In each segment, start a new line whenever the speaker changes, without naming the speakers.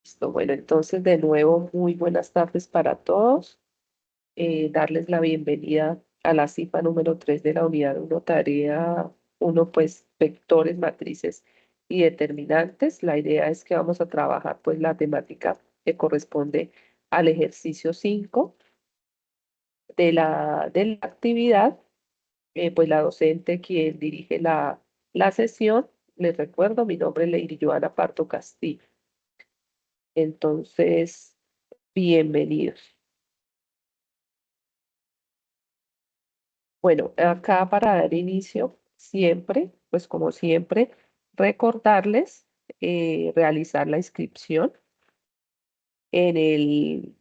Listo, bueno, entonces de nuevo, muy buenas tardes para todos. Darles la bienvenida a la cita número 3 de la unidad uno tarea uno pues vectores, matrices y determinantes. La idea es que vamos a trabajar pues la temática que corresponde al ejercicio 5 de la actividad. Pues la docente quien dirige la sesión, les recuerdo, mi nombre es Lady Joana Parto Castillo. Entonces, bienvenidos. Bueno, acá para dar inicio, siempre, pues como siempre, recordarles realizar la inscripción en el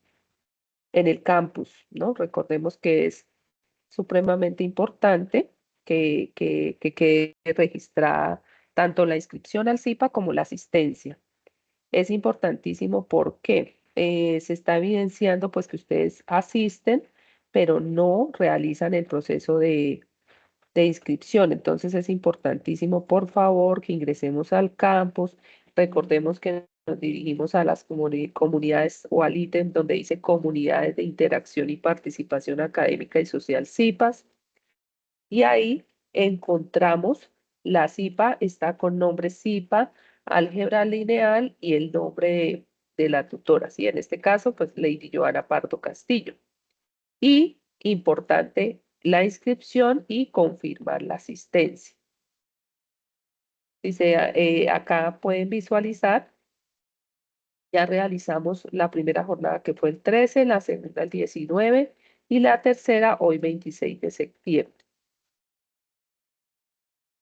campus, ¿no? Recordemos que es supremamente importante que quede registrada tanto la inscripción al CIPA como la asistencia. Es importantísimo porque se está evidenciando pues que ustedes asisten, pero no realizan el proceso de inscripción. Entonces es importantísimo, por favor, que ingresemos al campus. Recordemos que nos dirigimos a las comunidades o al ítem donde dice comunidades de interacción y participación académica y social CIPAS. Y ahí encontramos la CIPA, está con nombre CIPA, álgebra lineal y el nombre de la tutora. Sí, en este caso, pues Lady Joana Pardo Castillo. Y importante, la inscripción y confirmar la asistencia. Dice, acá pueden visualizar, ya realizamos la primera jornada que fue el 13, la segunda el 19 y la tercera hoy 26 de septiembre.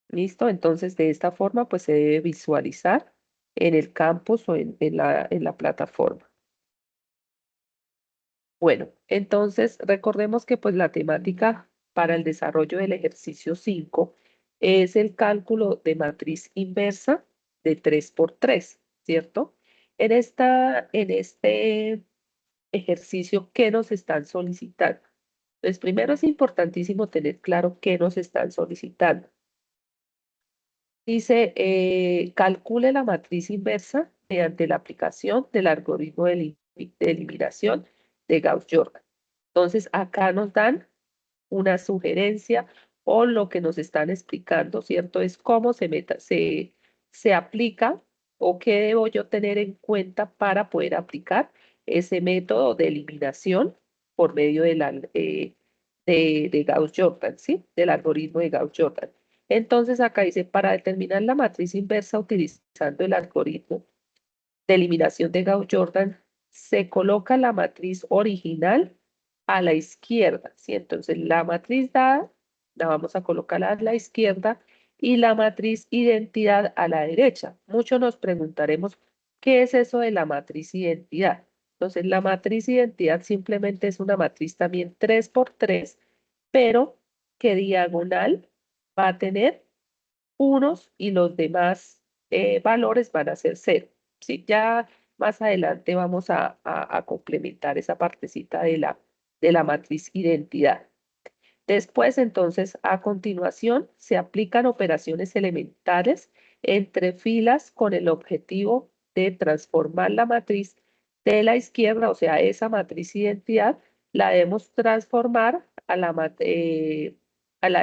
¿Listo? Entonces, de esta forma, pues se debe visualizar en el campus o en la plataforma. Bueno, entonces recordemos que pues la temática para el desarrollo del ejercicio 5 es el cálculo de matriz inversa de 3 por 3, ¿cierto? En este ejercicio, ¿qué nos están solicitando? Pues primero es importantísimo tener claro qué nos están solicitando. Dice, calcule la matriz inversa mediante la aplicación del algoritmo de eliminación de Gauss-Jordan. Entonces, acá nos dan una sugerencia o lo que nos están explicando, ¿cierto? Es cómo se aplica o qué debo yo tener en cuenta para poder aplicar ese método de eliminación por medio de Gauss-Jordan, ¿sí? Del algoritmo de Gauss-Jordan. Entonces acá dice, para determinar la matriz inversa utilizando el algoritmo de eliminación de Gauss-Jordan, se coloca la matriz original a la izquierda, ¿sí? Entonces la matriz dada la vamos a colocar a la izquierda y la matriz identidad a la derecha. Muchos nos preguntaremos, ¿qué es eso de la matriz identidad? Entonces la matriz identidad simplemente es una matriz también 3 por 3, pero que diagonal va a tener unos y los demás valores van a ser cero. Sí, ya más adelante vamos a complementar esa partecita de la matriz identidad. Después, entonces, a continuación, se aplican operaciones elementales entre filas con el objetivo de transformar la matriz de la izquierda, o sea, esa matriz identidad, la debemos transformar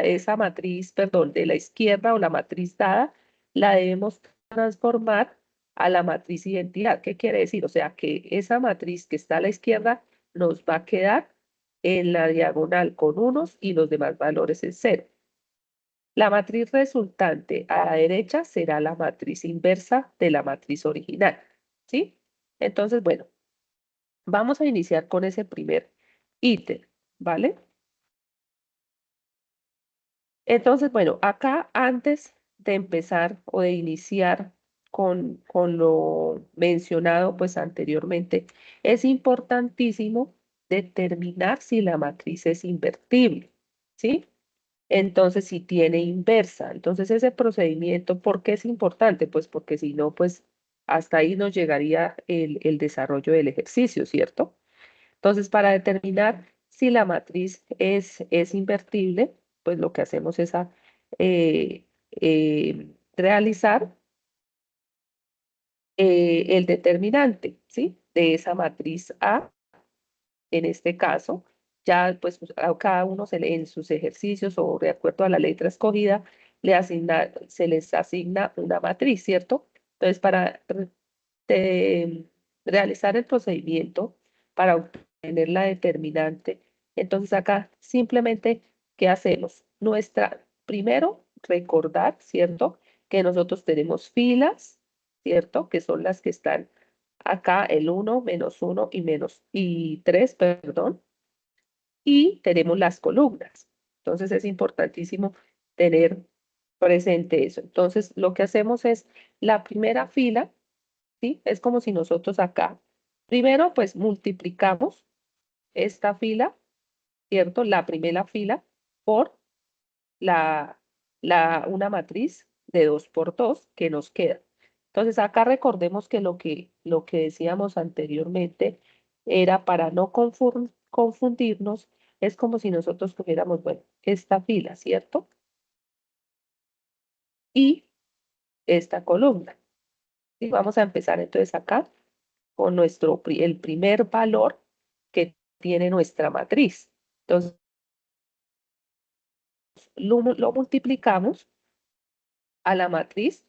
esa matriz, perdón, de la izquierda o la matriz dada, la debemos transformar a la matriz identidad. ¿Qué quiere decir? O sea, que esa matriz que está a la izquierda nos va a quedar en la diagonal con unos y los demás valores en cero. La matriz resultante a la derecha será la matriz inversa de la matriz original, ¿sí? Entonces, bueno, vamos a iniciar con ese primer ítem, ¿vale? Entonces, bueno, acá antes de empezar o de iniciar con lo mencionado pues anteriormente, es importantísimo determinar si la matriz es invertible, ¿sí? Entonces, si tiene inversa. Entonces, ese procedimiento, ¿por qué es importante? Pues porque si no, pues hasta ahí nos llegaría el desarrollo del ejercicio, ¿cierto? Entonces, para determinar si la matriz es invertible, pues lo que hacemos es a, realizar el determinante, ¿sí? De esa matriz A, en este caso, ya pues a cada uno en sus ejercicios o de acuerdo a la letra escogida, se les asigna una matriz, ¿cierto? Entonces, para de realizar el procedimiento para obtener la determinante. Entonces acá simplemente, ¿qué hacemos? Primero, recordar, ¿cierto? Que nosotros tenemos filas, ¿cierto? Que son las que están acá, el uno y 3, perdón. Y tenemos las columnas. Entonces es importantísimo tener presente eso. Entonces lo que hacemos es la primera fila, ¿sí? Es como si nosotros acá, primero pues multiplicamos esta fila, ¿cierto? La primera fila por la, una matriz de 2 por 2 que nos queda. Entonces acá recordemos que lo que decíamos anteriormente era para no confundirnos, es como si nosotros cogiéramos, bueno, esta fila, ¿cierto? Y esta columna. Y vamos a empezar entonces acá con el primer valor que tiene nuestra matriz. Entonces, lo multiplicamos a la matriz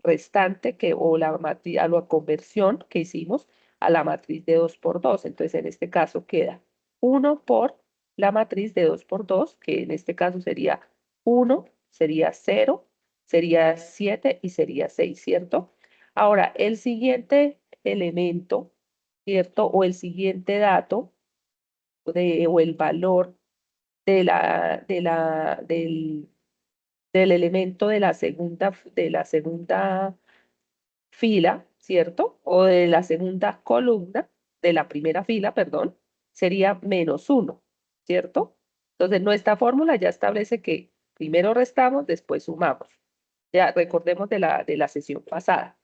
restante o la matriz, a la conversión que hicimos a la matriz de 2 por 2. Entonces, en este caso queda 1 por la matriz de 2 por 2, que en este caso sería 1, sería 0, sería 7 y sería 6, ¿cierto? Ahora, el siguiente elemento, ¿cierto? O el siguiente dato o el valor del elemento de la segunda fila, ¿cierto? O de la segunda columna, de la primera fila, perdón, sería -1, ¿cierto? Entonces, nuestra fórmula ya establece que primero restamos, después sumamos. Ya recordemos de la sesión pasada.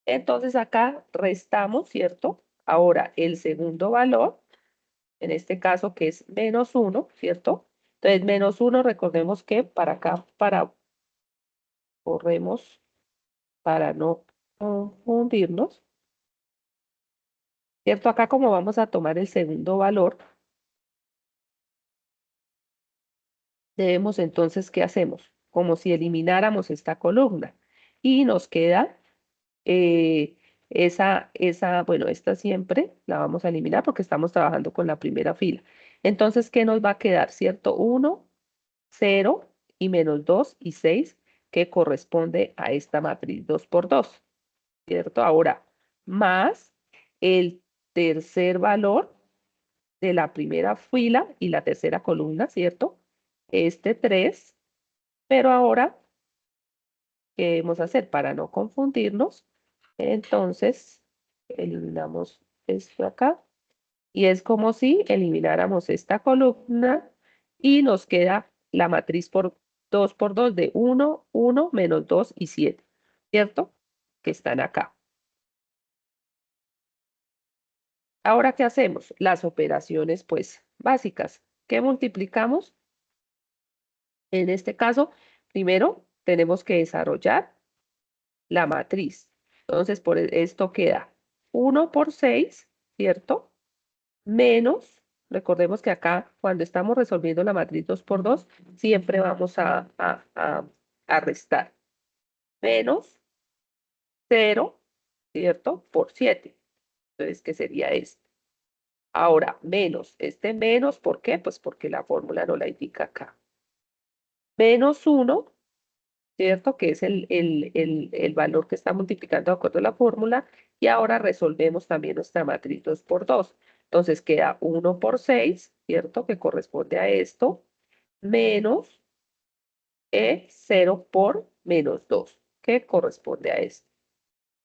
Entonces, acá restamos, ¿cierto? Ahora, el segundo valor, en este caso que es -1, ¿cierto? Entonces, -1, recordemos que para acá, corremos para no confundirnos, ¿cierto? Acá como vamos a tomar el segundo valor, debemos entonces, ¿qué hacemos? Como si elimináramos esta columna y nos queda eh, bueno, esta siempre la vamos a eliminar porque estamos trabajando con la primera fila. Entonces, ¿qué nos va a quedar? ¿Cierto? 1, 0 y -2 y 6 que corresponde a esta matriz 2 por 2, ¿cierto? Ahora, más el tercer valor de la primera fila y la tercera columna, ¿cierto? Este 3, pero ahora, ¿qué debemos hacer para no confundirnos? Entonces, eliminamos esto acá y es como si elimináramos esta columna y nos queda la matriz por 2 por 2 de 1, 1, -2 y 7, ¿cierto? Que están acá. Ahora, ¿qué hacemos? Las operaciones, pues, básicas. ¿Qué multiplicamos? En este caso, primero tenemos que desarrollar la matriz. Entonces, por esto queda 1 por 6, ¿cierto? Menos, recordemos que acá, cuando estamos resolviendo la matriz 2 por 2, siempre vamos a restar. Menos 0, ¿cierto? Por 7. Entonces, ¿qué sería esto? Ahora, menos, este menos, ¿por qué? Pues porque la fórmula no la indica acá. -1, ¿cierto? Que es el valor que está multiplicando de acuerdo a la fórmula. Y ahora resolvemos también nuestra matriz 2 por 2. Entonces queda 1 por 6, ¿cierto? Que corresponde a esto, menos 0 por -2, que corresponde a esto.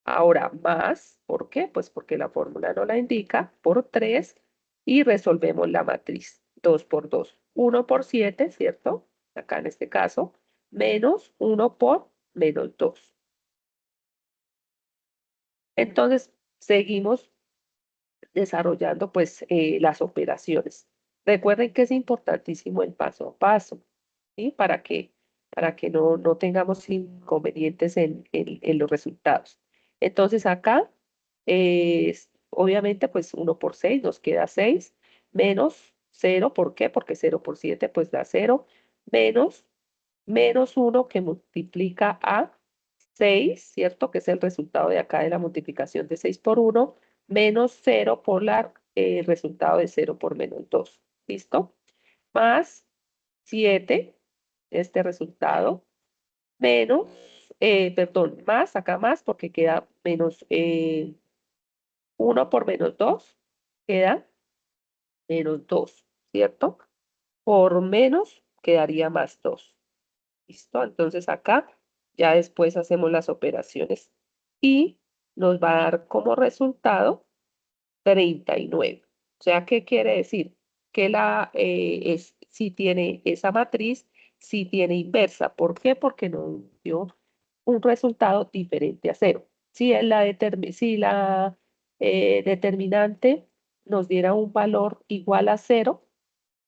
Ahora más, ¿por qué? Pues porque la fórmula no la indica, por 3, y resolvemos la matriz 2 por 2. 1 por 7, ¿cierto? Acá en este caso, menos 1 por -2. Entonces, seguimos desarrollando pues las operaciones. Recuerden que es importantísimo el paso a paso, ¿sí? Para que no tengamos inconvenientes en los resultados. Entonces acá Obviamente, pues 1 por 6 nos queda 6, menos 0, ¿por qué? Porque 0 por 7 pues da 0, menos 1 que multiplica a 6, ¿cierto? Que es el resultado de acá de la multiplicación de 6 por 1, menos 0 por el resultado de 0 por menos 2. ¿Listo? Más 7, este resultado, menos, perdón, más, acá más, porque queda menos 1 por menos 2, queda menos 2, ¿cierto? Por menos quedaría más 2. ¿Listo? Entonces acá ya después hacemos las operaciones y nos va a dar como resultado 39. O sea, ¿qué quiere decir? Que si tiene esa matriz, si tiene inversa. ¿Por qué? Porque nos dio un resultado diferente a cero. Si la determinante nos diera un valor igual a cero,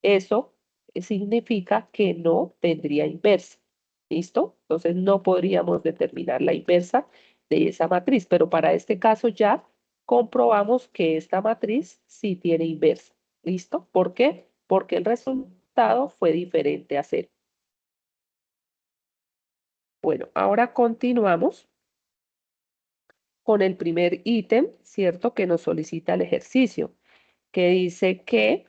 eso significa que no tendría inversa. ¿Listo? Entonces no podríamos determinar la inversa de esa matriz, pero para este caso ya comprobamos que esta matriz sí tiene inversa. ¿Listo? ¿Por qué? Porque el resultado fue diferente a cero. Bueno, ahora continuamos con el primer ítem, ¿cierto? Que nos solicita el ejercicio, que dice que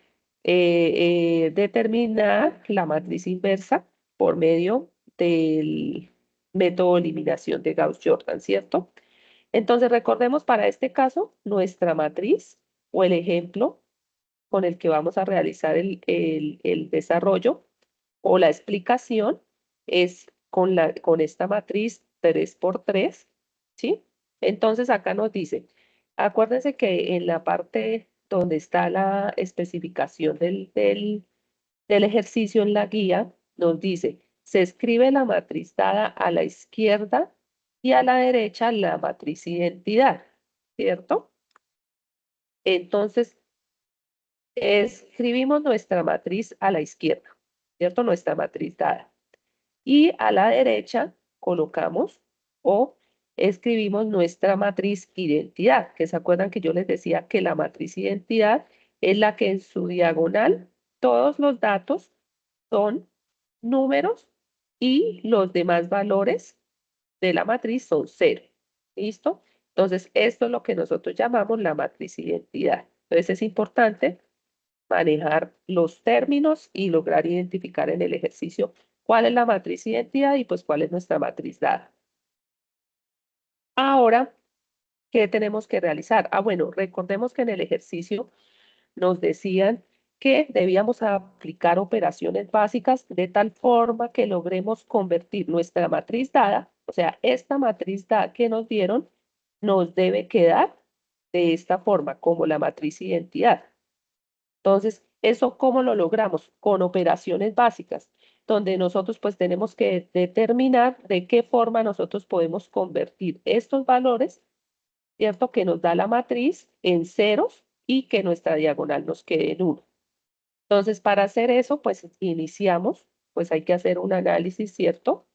determinar la matriz inversa por medio del método de eliminación de Gauss-Jordan, ¿cierto? Entonces, recordemos para este caso nuestra matriz o el ejemplo con el que vamos a realizar el desarrollo o la explicación es con esta matriz 3 por 3, ¿sí? Entonces acá nos dice, acuérdense que en la parte donde está la especificación del ejercicio en la guía, nos dice, se escribe la matriz dada a la izquierda y a la derecha la matriz identidad, ¿cierto? Entonces, escribimos nuestra matriz a la izquierda, ¿cierto? Nuestra matriz dada. Y a la derecha colocamos o escribimos nuestra matriz identidad, que se acuerdan que yo les decía que la matriz identidad es la que en su diagonal todos los datos son números y los demás valores de la matriz son cero. ¿Listo? Entonces, esto es lo que nosotros llamamos la matriz identidad. Entonces, es importante manejar los términos y lograr identificar en el ejercicio cuál es la matriz identidad y pues cuál es nuestra matriz dada. Ahora, ¿qué tenemos que realizar? Bueno, recordemos que en el ejercicio nos decían que debíamos aplicar operaciones básicas de tal forma que logremos convertir nuestra matriz dada, o sea, esta matriz dada que nos dieron, nos debe quedar de esta forma, como la matriz identidad. Entonces, ¿eso cómo lo logramos? Con operaciones básicas, donde nosotros pues tenemos que determinar de qué forma nosotros podemos convertir estos valores, ¿cierto? Que nos da la matriz en ceros y que nuestra diagonal nos quede en 1. Entonces, para hacer eso, pues iniciamos, pues hay que hacer un análisis, ¿cierto?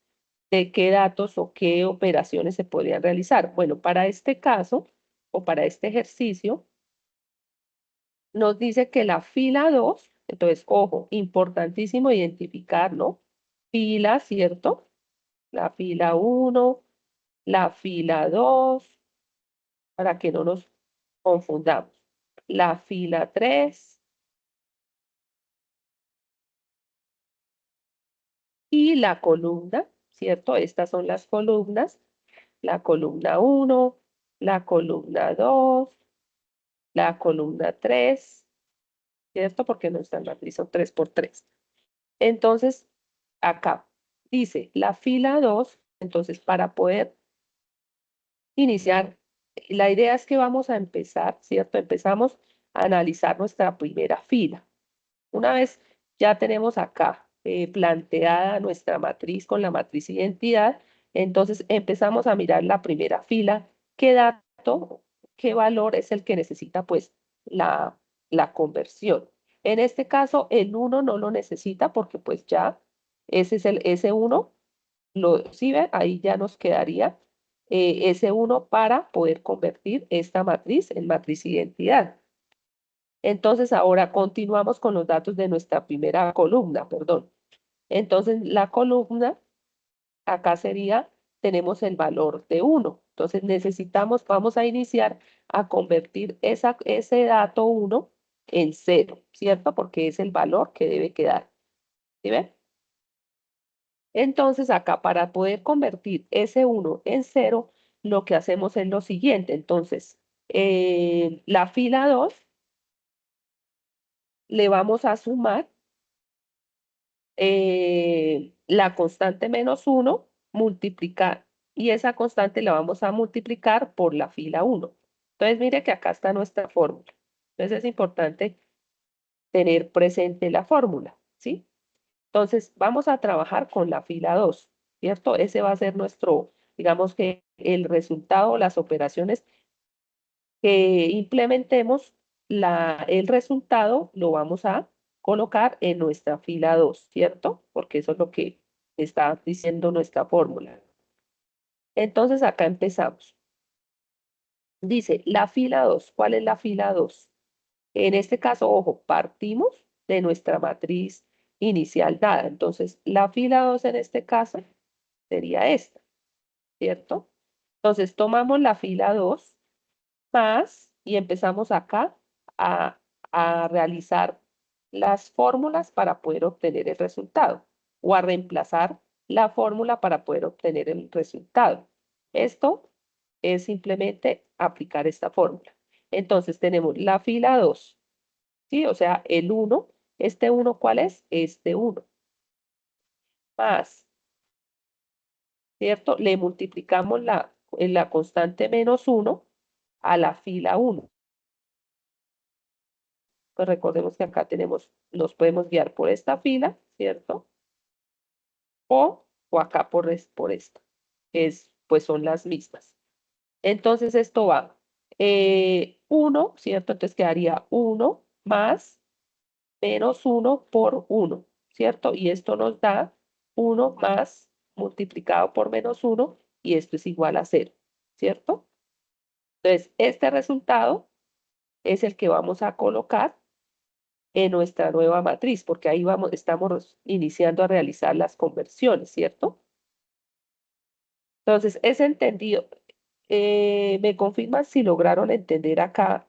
De qué datos o qué operaciones se podrían realizar. Bueno, para este caso o para este ejercicio, nos dice que la fila 2, entonces, ojo, importantísimo identificar, ¿no? Fila, ¿cierto? La fila 1, la fila 2, para que no nos confundamos. La fila 3 y la columna, ¿cierto? Estas son las columnas. La columna 1, la columna 2, la columna 3, ¿cierto? Porque nuestra matriz son 3 por 3. Entonces, acá dice la fila 2, entonces para poder iniciar, la idea es que vamos a empezar, ¿cierto? Empezamos a analizar nuestra primera fila. Una vez ya tenemos acá planteada nuestra matriz con la matriz identidad, entonces empezamos a mirar la primera fila, qué dato, qué valor es el que necesita pues la conversión. En este caso, el 1 no lo necesita porque pues ya ese 1, ¿sí ven? Ahí ya nos quedaría S1 para poder convertir esta matriz en matriz identidad. Entonces, ahora continuamos con los datos de nuestra primera columna, perdón. Entonces, la columna, acá sería, tenemos el valor de 1. Entonces, vamos a iniciar a convertir ese dato 1 en 0, ¿cierto? Porque es el valor que debe quedar. ¿Sí ven? Entonces, acá para poder convertir ese 1 en 0, lo que hacemos es lo siguiente. Entonces, la fila 2 le vamos a sumar la constante menos 1, multiplicar, y esa constante la vamos a multiplicar por la fila 1. Entonces, mire que acá está nuestra fórmula. Entonces, es importante tener presente la fórmula, ¿sí? Entonces, vamos a trabajar con la fila 2, ¿cierto? Ese va a ser nuestro, digamos que el resultado, las operaciones que implementemos, el resultado lo vamos a colocar en nuestra fila 2, ¿cierto? Porque eso es lo que está diciendo nuestra fórmula. Entonces, acá empezamos. Dice, la fila 2, ¿cuál es la fila 2? En este caso, ojo, partimos de nuestra matriz inicial dada. Entonces, la fila 2 en este caso sería esta, ¿cierto? Entonces, tomamos la fila 2 más y empezamos acá a, a realizar las fórmulas para poder obtener el resultado o a reemplazar la fórmula para poder obtener el resultado. Esto es simplemente aplicar esta fórmula. Entonces tenemos la fila 2, ¿sí? O sea, el 1, este 1, ¿cuál es? Este 1, más, ¿cierto? Le multiplicamos la constante menos 1 a la fila 1. Pues recordemos que acá nos podemos guiar por esta fila, ¿cierto? O acá por esta, pues son las mismas. Entonces esto va 1, ¿cierto? Entonces quedaría 1 más menos 1 por 1, ¿cierto? Y esto nos da 1 más multiplicado por menos 1 y esto es igual a 0, ¿cierto? Entonces, este resultado es el que vamos a colocar en nuestra nueva matriz, porque ahí estamos iniciando a realizar las conversiones, ¿cierto? Entonces, es entendido. ¿Me confirman si lograron entender acá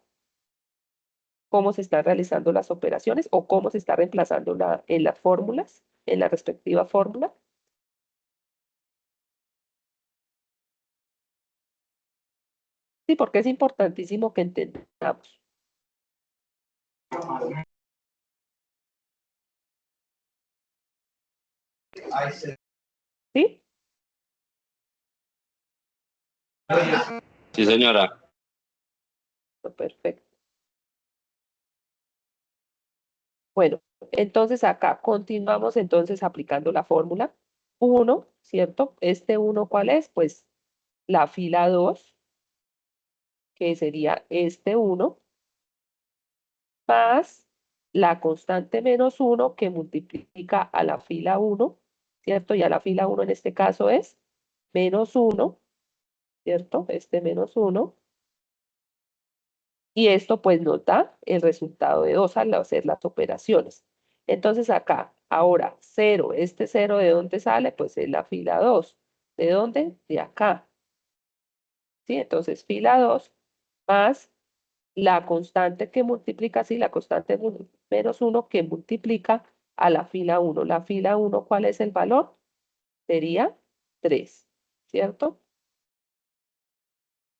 cómo se están realizando las operaciones o cómo se está reemplazando en las fórmulas, en la respectiva fórmula? Sí, porque es importantísimo que entendamos. ¿Sí?
Sí, señora.
Perfecto. Bueno, entonces acá continuamos entonces aplicando la fórmula 1, ¿cierto? Este 1, ¿cuál es? Pues la fila 2, que sería este 1, más la constante menos 1 que multiplica a la fila 1, ¿cierto? Y a la fila 1 en este caso es menos 1, ¿cierto? Este menos 1. Y esto pues nos da el resultado de 2 al hacer las operaciones. Entonces acá, ahora 0, este 0 ¿de dónde sale? Pues es la fila 2. ¿De dónde? De acá. ¿Sí? Entonces fila 2 más la constante que multiplica, sí, la constante menos 1 que multiplica a la fila 1. La fila 1, ¿cuál es el valor? Sería 3, ¿cierto?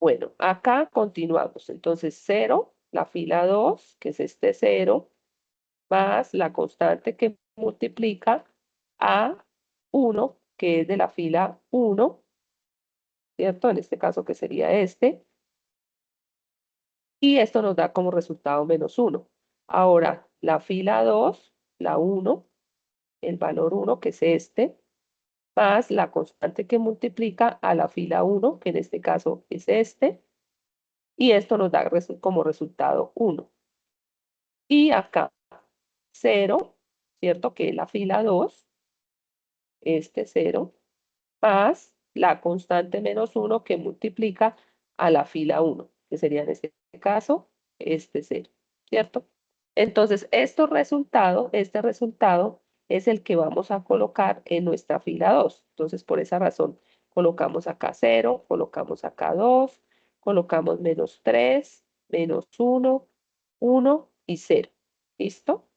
Bueno, acá continuamos. Entonces 0, la fila 2, que es este 0, más la constante que multiplica a 1, que es de la fila 1, ¿cierto? En este caso que sería este. Y esto nos da como resultado menos 1. Ahora, la fila 2, la 1, el valor 1, que es este, más la constante que multiplica a la fila 1, que en este caso es este, y esto nos da como resultado 1. Y acá 0, ¿cierto? Que es la fila 2, este 0, más la constante menos 1 que multiplica a la fila 1, que sería en este caso este 0, ¿cierto? Entonces, este resultado es el que vamos a colocar en nuestra fila 2. Entonces, por esa razón, colocamos acá 0, colocamos acá 2, colocamos menos 3, menos 1, 1 y 0. ¿Listo?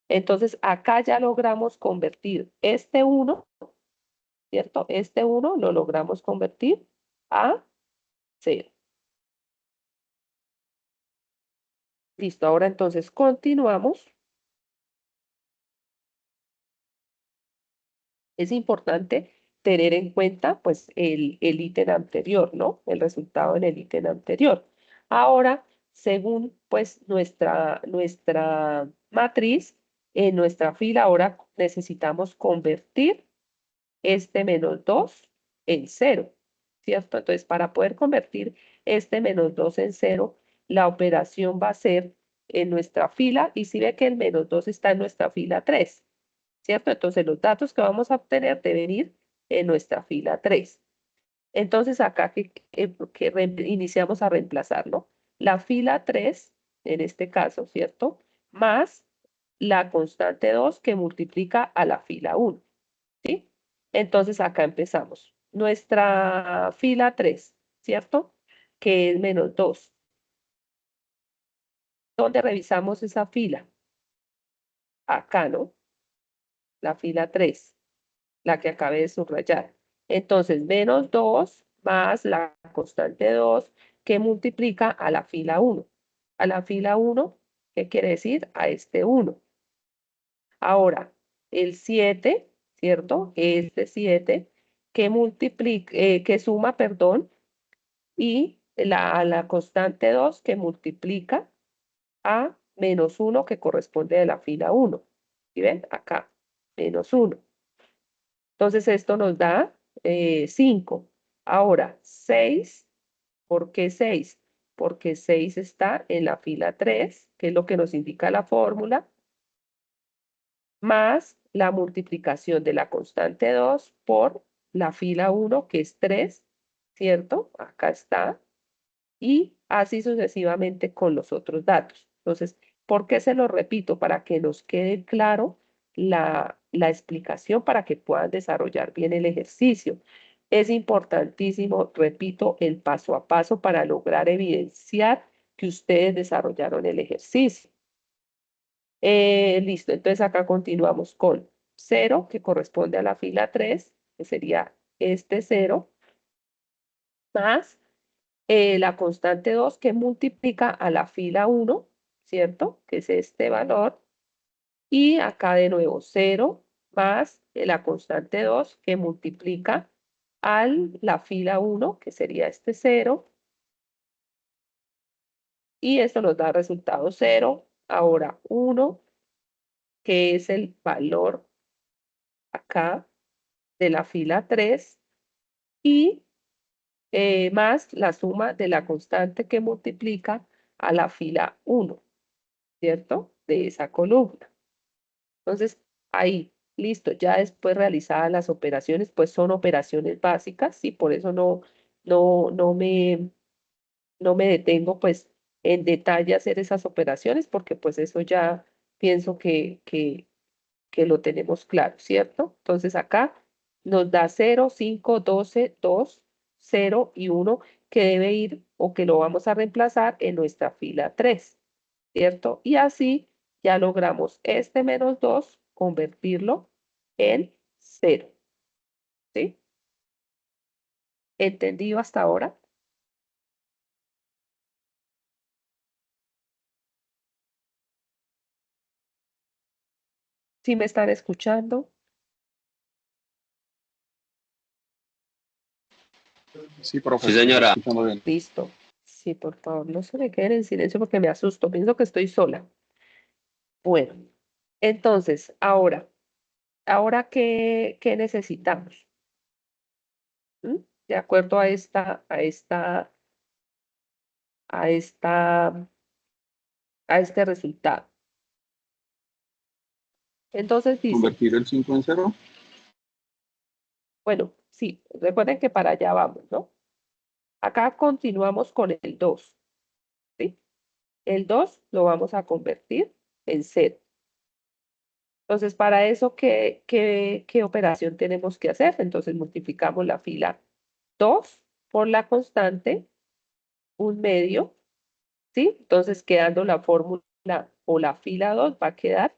Entonces, acá ya logramos convertir este 1, ¿cierto? Este 1 lo logramos convertir a 0. Listo, ahora entonces continuamos. Es importante tener en cuenta pues el ítem anterior, ¿no? El resultado en el ítem anterior. Ahora, según pues nuestra matriz, en nuestra fila ahora necesitamos convertir este menos 2 en 0, ¿cierto? Entonces, para poder convertir este menos 2 en 0, la operación va a ser en nuestra fila, y si ve que el menos 2 está en nuestra fila 3, ¿cierto? Entonces, los datos que vamos a obtener deben ir en nuestra fila 3. Entonces, acá iniciamos a reemplazar, ¿no? La fila 3, en este caso, ¿cierto? Más la constante 2 que multiplica a la fila 1. ¿Sí? Entonces acá empezamos. Nuestra fila 3, ¿cierto? Que es menos 2. ¿Dónde revisamos esa fila? Acá, ¿no? La fila 3, la que acabé de subrayar. Entonces, menos 2 más la constante 2 que multiplica a la fila 1. A la fila 1, ¿qué quiere decir? A este 1. Ahora, el 7, ¿cierto? Este 7 que multiplica, que suma, perdón, y la constante 2 que multiplica a menos 1 que corresponde de la fila 1. ¿Sí ven? Acá, menos 1. Entonces esto nos da 5. Ahora, 6, ¿por qué 6? Porque 6 está en la fila 3, que es lo que nos indica la fórmula, más la multiplicación de la constante 2 por la fila 1, que es 3, ¿cierto? Acá está. Y así sucesivamente con los otros datos. Entonces, ¿por qué se lo repito? Para que nos quede claro la explicación para que puedan desarrollar bien el ejercicio. Es importantísimo, repito, el paso a paso para lograr evidenciar que ustedes desarrollaron el ejercicio. Listo, entonces acá continuamos con 0, que corresponde a la fila 3, que sería este 0, más la constante 2 que multiplica a la fila 1, ¿cierto? Que es este valor. Y acá de nuevo 0 más la constante 2 que multiplica a la fila 1, que sería este 0. Y esto nos da resultado 0. Ahora 1, que es el valor acá de la fila 3. Y más la suma de la constante que multiplica a la fila 1. ¿Cierto? De esa columna. Entonces, ahí, listo, ya después realizadas las operaciones, pues son operaciones básicas, y por eso no me detengo pues en detalle a hacer esas operaciones, porque pues eso ya pienso que lo tenemos claro, ¿cierto? Entonces acá nos da 0, 5, 12, 2, 0 y 1 que debe ir o que lo vamos a reemplazar en nuestra fila 3. ¿Cierto? Y así ya logramos este menos 2 convertirlo en 0. ¿Sí? ¿Entendido hasta ahora? ¿Sí me están escuchando?
Sí, profesor. Sí, señora.
Listo. Sí, por favor, no se me queden en silencio porque me asusto. Pienso que estoy sola. Bueno, entonces, ahora ¿qué necesitamos? ¿Mm? De acuerdo a este resultado. Entonces dice,
¿Convertir el 5 en 0?
Bueno, sí, recuerden que para allá vamos, ¿no? Acá continuamos con el 2, ¿sí? El 2 lo vamos a convertir en 0. Entonces, para eso, ¿qué operación tenemos que hacer? Entonces, multiplicamos la fila 2 por la constante, 1/2, ¿sí? Entonces, quedando la fórmula o la fila 2 va a quedar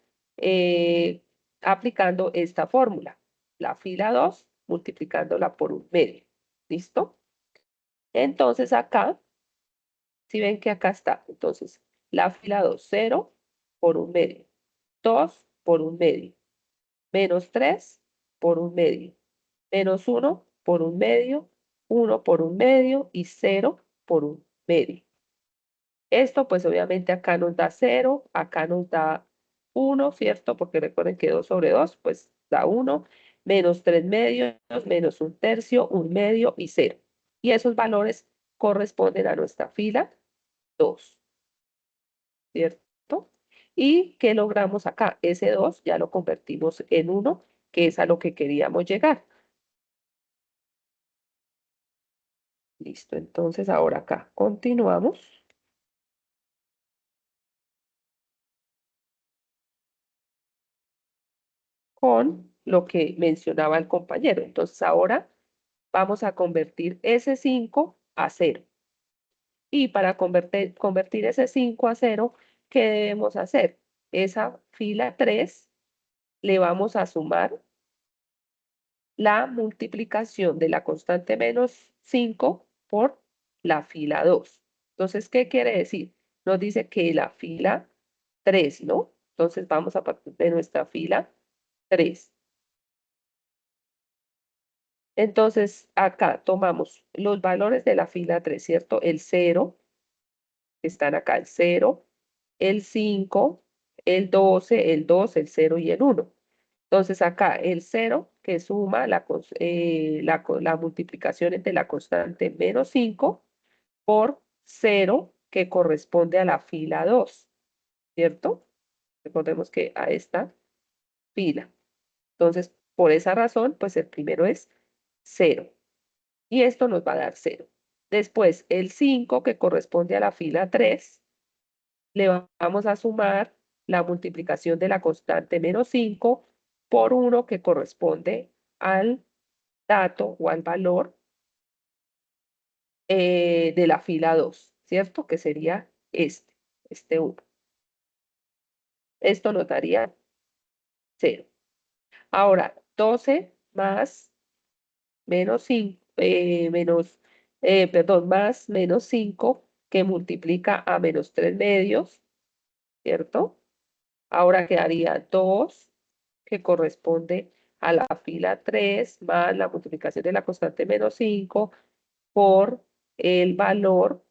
aplicando esta fórmula. La fila 2 multiplicándola por 1/2. ¿Listo? Entonces, acá, si ven que acá está, entonces, la fila 2, 0 por 1/2, 2 por 1/2, menos 3 por 1/2, menos 1 por 1/2, 1 por 1/2 y 0 por 1/2. Esto pues obviamente acá nos da 0, acá nos da 1, ¿cierto? Porque recuerden que 2 sobre 2 pues da 1, menos 3/2, menos 1/3, 1/2 y 0. Y esos valores corresponden a nuestra fila 2, ¿cierto? ¿Y qué logramos acá? Ese 2 ya lo convertimos en 1, que es a lo que queríamos llegar. Listo, entonces ahora acá continuamos con lo que mencionaba el compañero. Entonces ahora vamos a convertir ese 5 a 0. Y para convertir ese 5 a 0, ¿qué debemos hacer? Esa fila 3 le vamos a sumar la multiplicación de la constante menos 5 por la fila 2. Entonces, ¿qué quiere decir? Nos dice que la fila 3, ¿no? Entonces vamos a partir de nuestra fila 3. Entonces, acá tomamos los valores de la fila 3, ¿cierto? El 0, están acá el 0, el 5, el 12, el 2, el 0 y el 1. Entonces, acá el 0 que suma la multiplicación entre la constante menos 5 por 0 que corresponde a la fila 2, ¿cierto? Recordemos que a esta fila. Entonces, por esa razón, pues el primero es 0. Y esto nos va a dar 0. Después, el 5 que corresponde a la fila 3, le vamos a sumar la multiplicación de la constante menos 5 por 1 que corresponde al dato o al valor de la fila 2, ¿cierto? Que sería este 1. Esto nos daría 0. Ahora, 12 más menos 5, más menos 5 que multiplica a menos 3/2, ¿cierto? Ahora quedaría 2 que corresponde a la fila 3 más la multiplicación de la constante menos 5 por el valor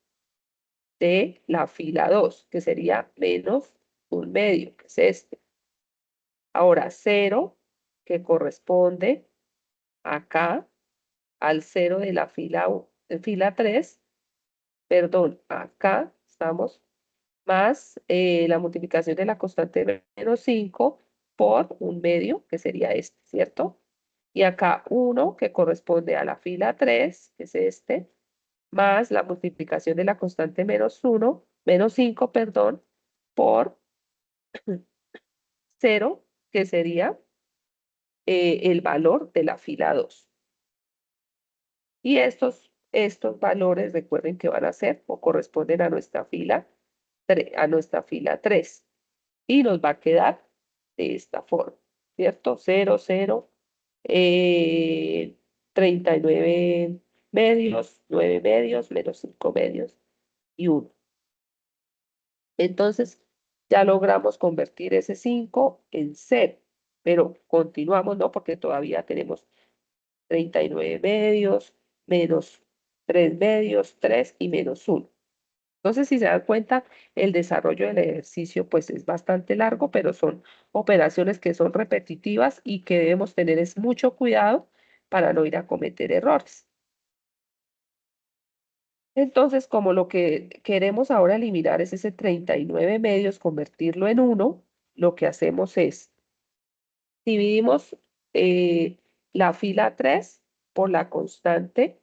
de la fila 2, que sería menos 1/2, que es este. Ahora 0 que corresponde acá al 0 de la fila 3, perdón, acá estamos, más la multiplicación de la constante menos 5 por 1/2, que sería este, ¿cierto? Y acá 1, que corresponde a la fila 3, que es este, más la multiplicación de la constante menos 5, perdón, por 0, que sería el valor de la fila 2. Y estos valores, recuerden que van a ser o corresponden a nuestra fila 3. Y nos va a quedar de esta forma, ¿cierto? 0, 0, 39 medios, 9 medios, menos 5 medios y 1. Entonces, ya logramos convertir ese 5 en 0, pero continuamos, ¿no? Porque todavía tenemos 39 medios, menos 3 medios, 3 y menos 1. Entonces, si se dan cuenta, el desarrollo del ejercicio pues es bastante largo, pero son operaciones que son repetitivas y que debemos tener es mucho cuidado para no ir a cometer errores. Entonces, como lo que queremos ahora eliminar es ese 39 medios, convertirlo en 1, lo que hacemos es dividimos la fila 3 por la constante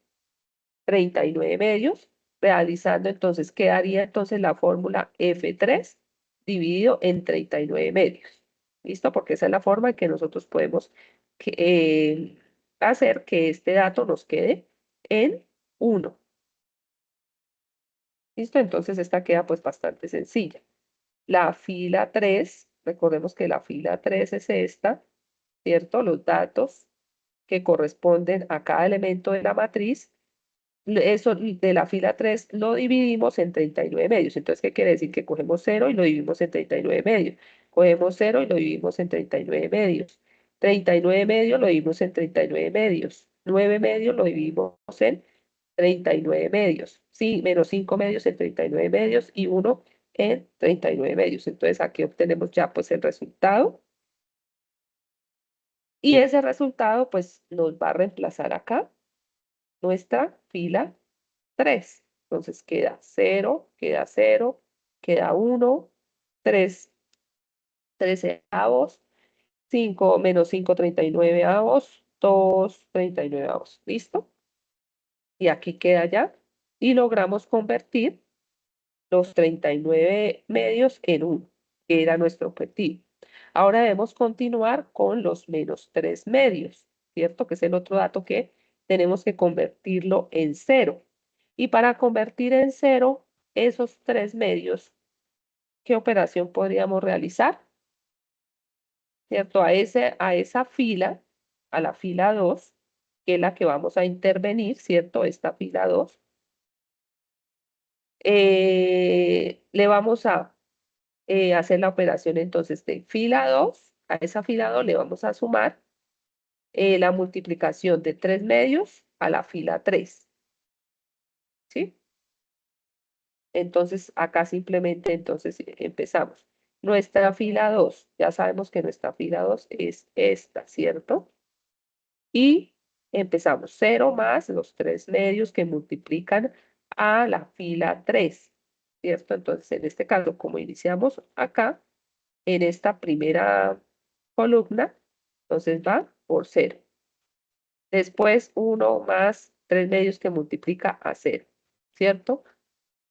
39 medios, realizando entonces, quedaría entonces la fórmula F3 dividido en 39 medios. ¿Listo? Porque esa es la forma en que nosotros podemos hacer que este dato nos quede en 1. ¿Listo? Entonces esta queda pues bastante sencilla. La fila 3, recordemos que la fila 3 es esta, ¿cierto? Los datos que corresponden a cada elemento de la matriz, eso de la fila 3 lo dividimos en 39 medios. Entonces, ¿qué quiere decir? Que cogemos 0 y lo dividimos en 39 medios. Cogemos 0 y lo dividimos en 39 medios. 39 medios lo dividimos en 39 medios. 9 medios lo dividimos en 39 medios. Sí, menos 5 medios en 39 medios y 1 en 39 medios. Entonces, aquí obtenemos ya pues el resultado. Y ese resultado pues nos va a reemplazar acá nuestra fila 3. Entonces queda 0, queda 1, 3 treceavos, 5 menos 5 39avos, 2 39avos. ¿Listo? Y aquí queda ya. Y logramos convertir los 39 medios en 1, que era nuestro objetivo. Ahora debemos continuar con los menos 3 medios, ¿cierto? Que es el otro dato que tenemos que convertirlo en 0. Y para convertir en 0 esos 3 medios, ¿qué operación podríamos realizar? ¿Cierto? A esa fila, a la fila 2, que es la que vamos a intervenir, ¿cierto? Esta fila 2, le vamos a hacer la operación entonces de fila 2, a esa fila 2 le vamos a sumar la multiplicación de 3 medios a la fila 3, ¿sí? Entonces, acá simplemente entonces empezamos. Nuestra fila 2, ya sabemos que nuestra fila 2 es esta, ¿cierto? Y empezamos 0 más los 3 medios que multiplican a la fila 3, ¿cierto? Entonces, en este caso, como iniciamos acá, en esta primera columna, entonces va por 0. Después 1 más 3 medios que multiplica a 0, ¿cierto?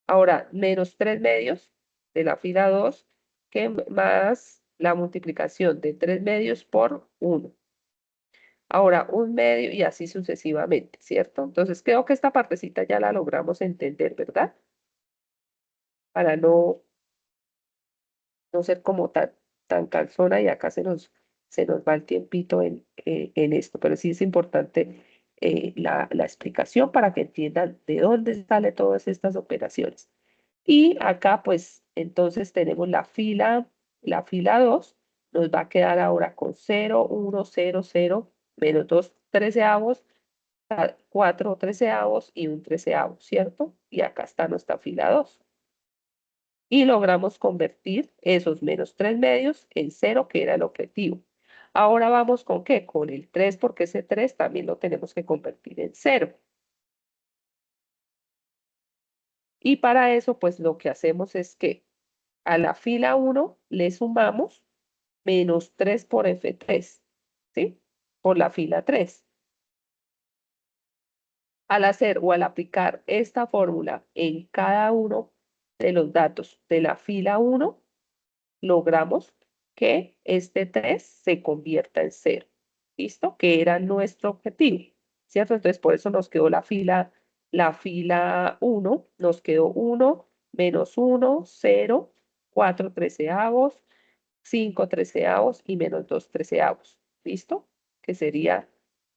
Ahora, menos 3 medios de la fila 2, que más la multiplicación de 3 medios por 1. Ahora, 1 medio y así sucesivamente, ¿cierto? Entonces, creo que esta partecita ya la logramos entender, ¿verdad? Para no ser como tan cansona y acá se nos va el tiempito en esto, pero sí es importante la explicación para que entiendan de dónde salen todas estas operaciones. Y acá pues entonces tenemos la fila 2, nos va a quedar ahora con 0, 1, 0, 0, menos 2 treceavos, 4 treceavos y un treceavo, ¿cierto? Y acá está nuestra fila 2. Y logramos convertir esos menos 3 medios en 0, que era el objetivo. Ahora vamos con ¿qué? Con el 3, porque ese 3 también lo tenemos que convertir en 0. Y para eso, pues lo que hacemos es que a la fila 1 le sumamos menos 3 por F3, ¿sí? Por la fila 3. Al hacer o al aplicar esta fórmula en cada uno de los datos de la fila 1, logramos que este 3 se convierta en 0. ¿Listo? Que era nuestro objetivo, ¿cierto? Entonces, por eso nos quedó la fila 1, nos quedó 1, menos 1, 0, 4 treceavos, 5 treceavos y menos 2 treceavos. ¿Listo? Que sería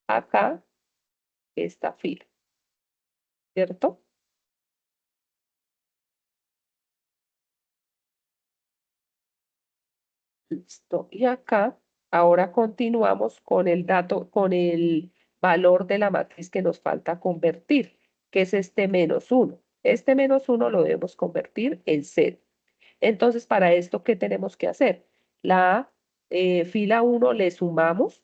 acá esta fila, ¿cierto? Listo. Y acá, ahora continuamos con el dato, con el valor de la matriz que nos falta convertir, que es este menos 1. Este menos 1 lo debemos convertir en 0. Entonces, para esto, ¿qué tenemos que hacer? La fila 1 le sumamos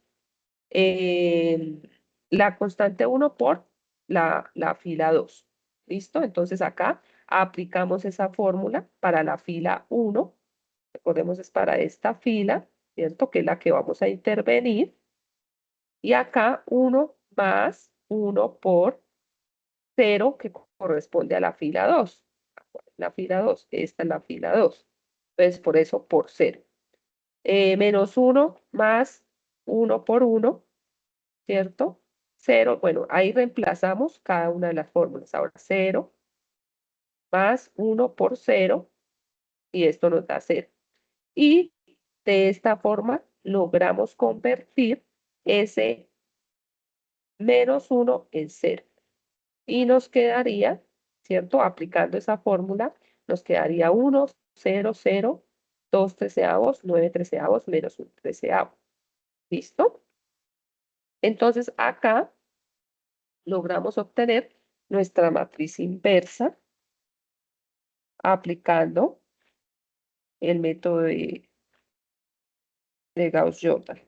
eh, la constante 1 por la fila 2. ¿Listo? Entonces, acá aplicamos esa fórmula para la fila 1. Recordemos, es para esta fila, ¿cierto? Que es la que vamos a intervenir. Y acá 1 más 1 por 0, que corresponde a la fila 2. La fila 2, esta es la fila 2. Entonces, por eso por 0. Menos 1 más 1 por 1, ¿cierto? 0, bueno, ahí reemplazamos cada una de las fórmulas. Ahora 0 más 1 por 0, y esto nos da 0. Y de esta forma logramos convertir ese menos 1 en 0. Y nos quedaría, ¿cierto? Aplicando esa fórmula, nos quedaría 1, 0, 0, 2 treceavos, 9 treceavos, menos 1 treceavo. ¿Listo? Entonces acá logramos obtener nuestra matriz inversa aplicando el método de Gauss-Jordan.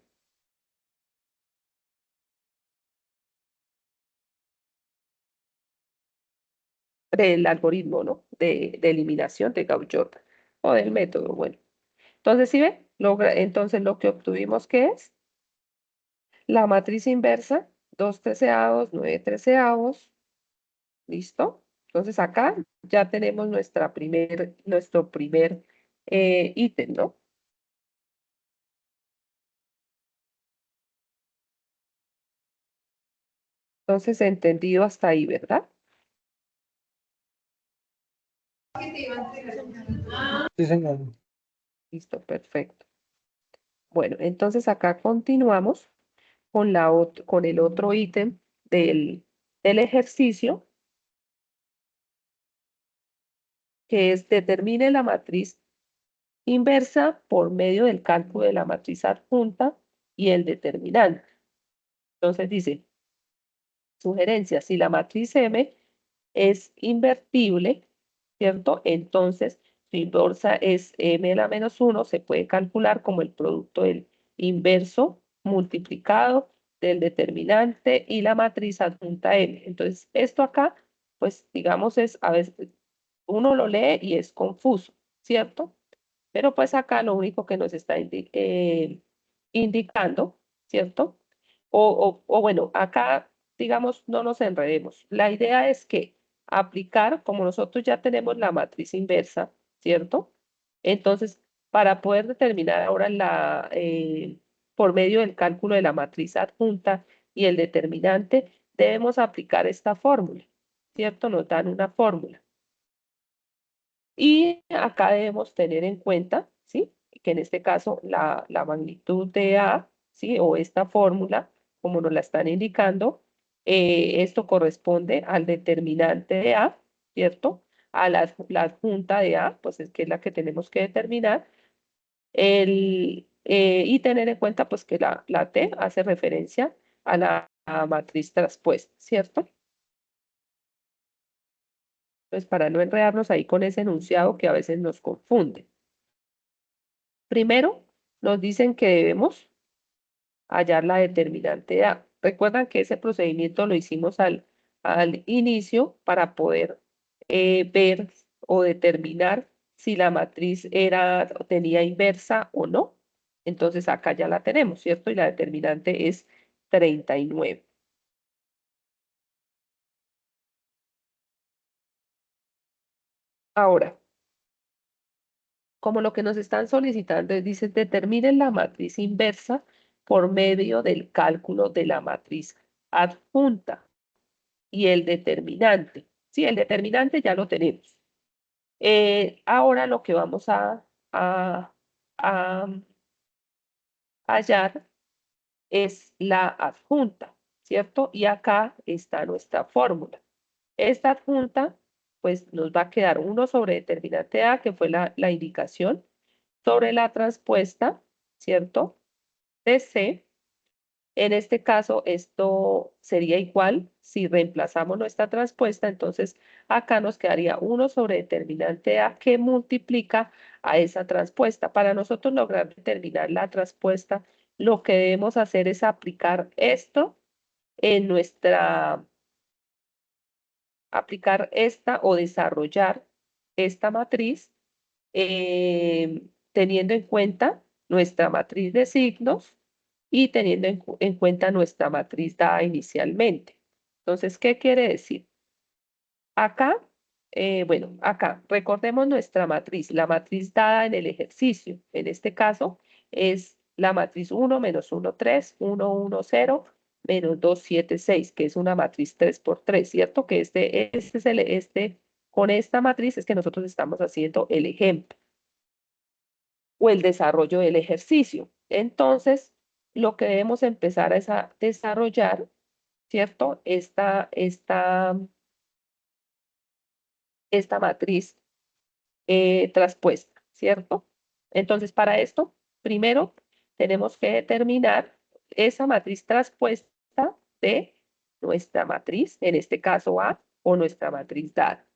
Del algoritmo, ¿no? De eliminación de Gauss-Jordan o del método, bueno. Entonces, ¿sí ven? Entonces lo que obtuvimos, ¿qué es? La matriz inversa, 2 treceavos, 9 treceavos, ¿listo? Entonces acá ya tenemos nuestro primer ítem, ¿no? Entonces, entendido hasta ahí, ¿verdad?
Sí, señor.
Listo, perfecto. Bueno, entonces acá continuamos con, con el otro ítem del ejercicio, que es determine la matriz inversa por medio del cálculo de la matriz adjunta y el determinante. Entonces dice, sugerencia, si la matriz M es invertible, ¿cierto? Entonces, su inversa es M a la menos 1, se puede calcular como el producto del inverso multiplicado del determinante y la matriz adjunta M. Entonces, esto acá, pues digamos, a veces uno lo lee y es confuso, ¿cierto? Pero pues acá lo único que nos está indicando, ¿cierto? O bueno, acá, digamos, no nos enredemos. La idea es que aplicar, como nosotros ya tenemos la matriz inversa, ¿cierto? Entonces, para poder determinar ahora por medio del cálculo de la matriz adjunta y el determinante, debemos aplicar esta fórmula, ¿cierto? Nos dan una fórmula. Y acá debemos tener en cuenta, ¿sí? Que en este caso la magnitud de A, ¿sí? O esta fórmula, como nos la están indicando, esto corresponde al determinante de A, ¿cierto? A la adjunta de A, pues es que es la que tenemos que determinar. Y tener en cuenta pues que la T hace referencia a la matriz traspuesta, ¿cierto? Pues para no enredarnos ahí con ese enunciado que a veces nos confunde. Primero, nos dicen que debemos hallar la determinante de A. Recuerdan que ese procedimiento lo hicimos al inicio para poder ver o determinar si la matriz tenía inversa o no. Entonces acá ya la tenemos, ¿cierto? Y la determinante es 39. Ahora, como lo que nos están solicitando es, dice, determinen la matriz inversa por medio del cálculo de la matriz adjunta y el determinante. Sí, el determinante ya lo tenemos. Ahora lo que vamos a hallar es la adjunta, ¿cierto? Y acá está nuestra fórmula. Esta adjunta, pues nos va a quedar 1 sobre determinante A, que fue la indicación, sobre la transpuesta, ¿cierto? De C. En este caso, esto sería igual si reemplazamos nuestra transpuesta, entonces acá nos quedaría 1 sobre determinante A que multiplica a esa transpuesta. Para nosotros lograr determinar la transpuesta, lo que debemos hacer es aplicar esto en aplicar esta o desarrollar esta matriz teniendo en cuenta nuestra matriz de signos y teniendo en cuenta nuestra matriz dada inicialmente. Entonces, ¿qué quiere decir? Acá, bueno, acá, recordemos nuestra matriz, la matriz dada en el ejercicio. En este caso, es la matriz 1 menos 1, 3, 1, 1, 0, menos 2, 7, 6, que es una matriz 3 por 3, ¿cierto? Que este es con esta matriz es que nosotros estamos haciendo el ejemplo o el desarrollo del ejercicio. Entonces, lo que debemos empezar es a desarrollar, ¿cierto? Esta matriz traspuesta, ¿cierto? Entonces, para esto, primero tenemos que determinar esa matriz traspuesta de nuestra matriz, en este caso A, o nuestra matriz dada.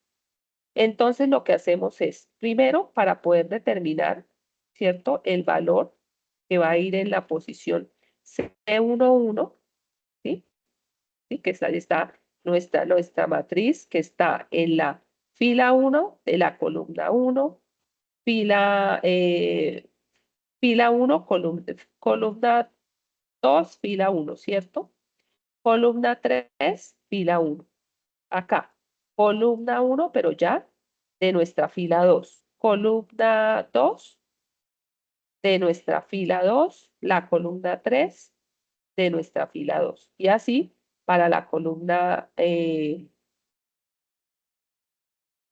Entonces, lo que hacemos es, primero, para poder determinar, ¿cierto? El valor que va a ir en la posición C11, ¿sí? ¿Sí? Que ahí está nuestra matriz, que está en la fila 1 de la columna 1, fila 1, columna 2, fila 1, ¿cierto? Columna 3, fila 1. Acá, columna 1, pero ya de nuestra fila 2. Columna 2 de nuestra fila 2, la columna 3 de nuestra fila 2. Y así para la columna,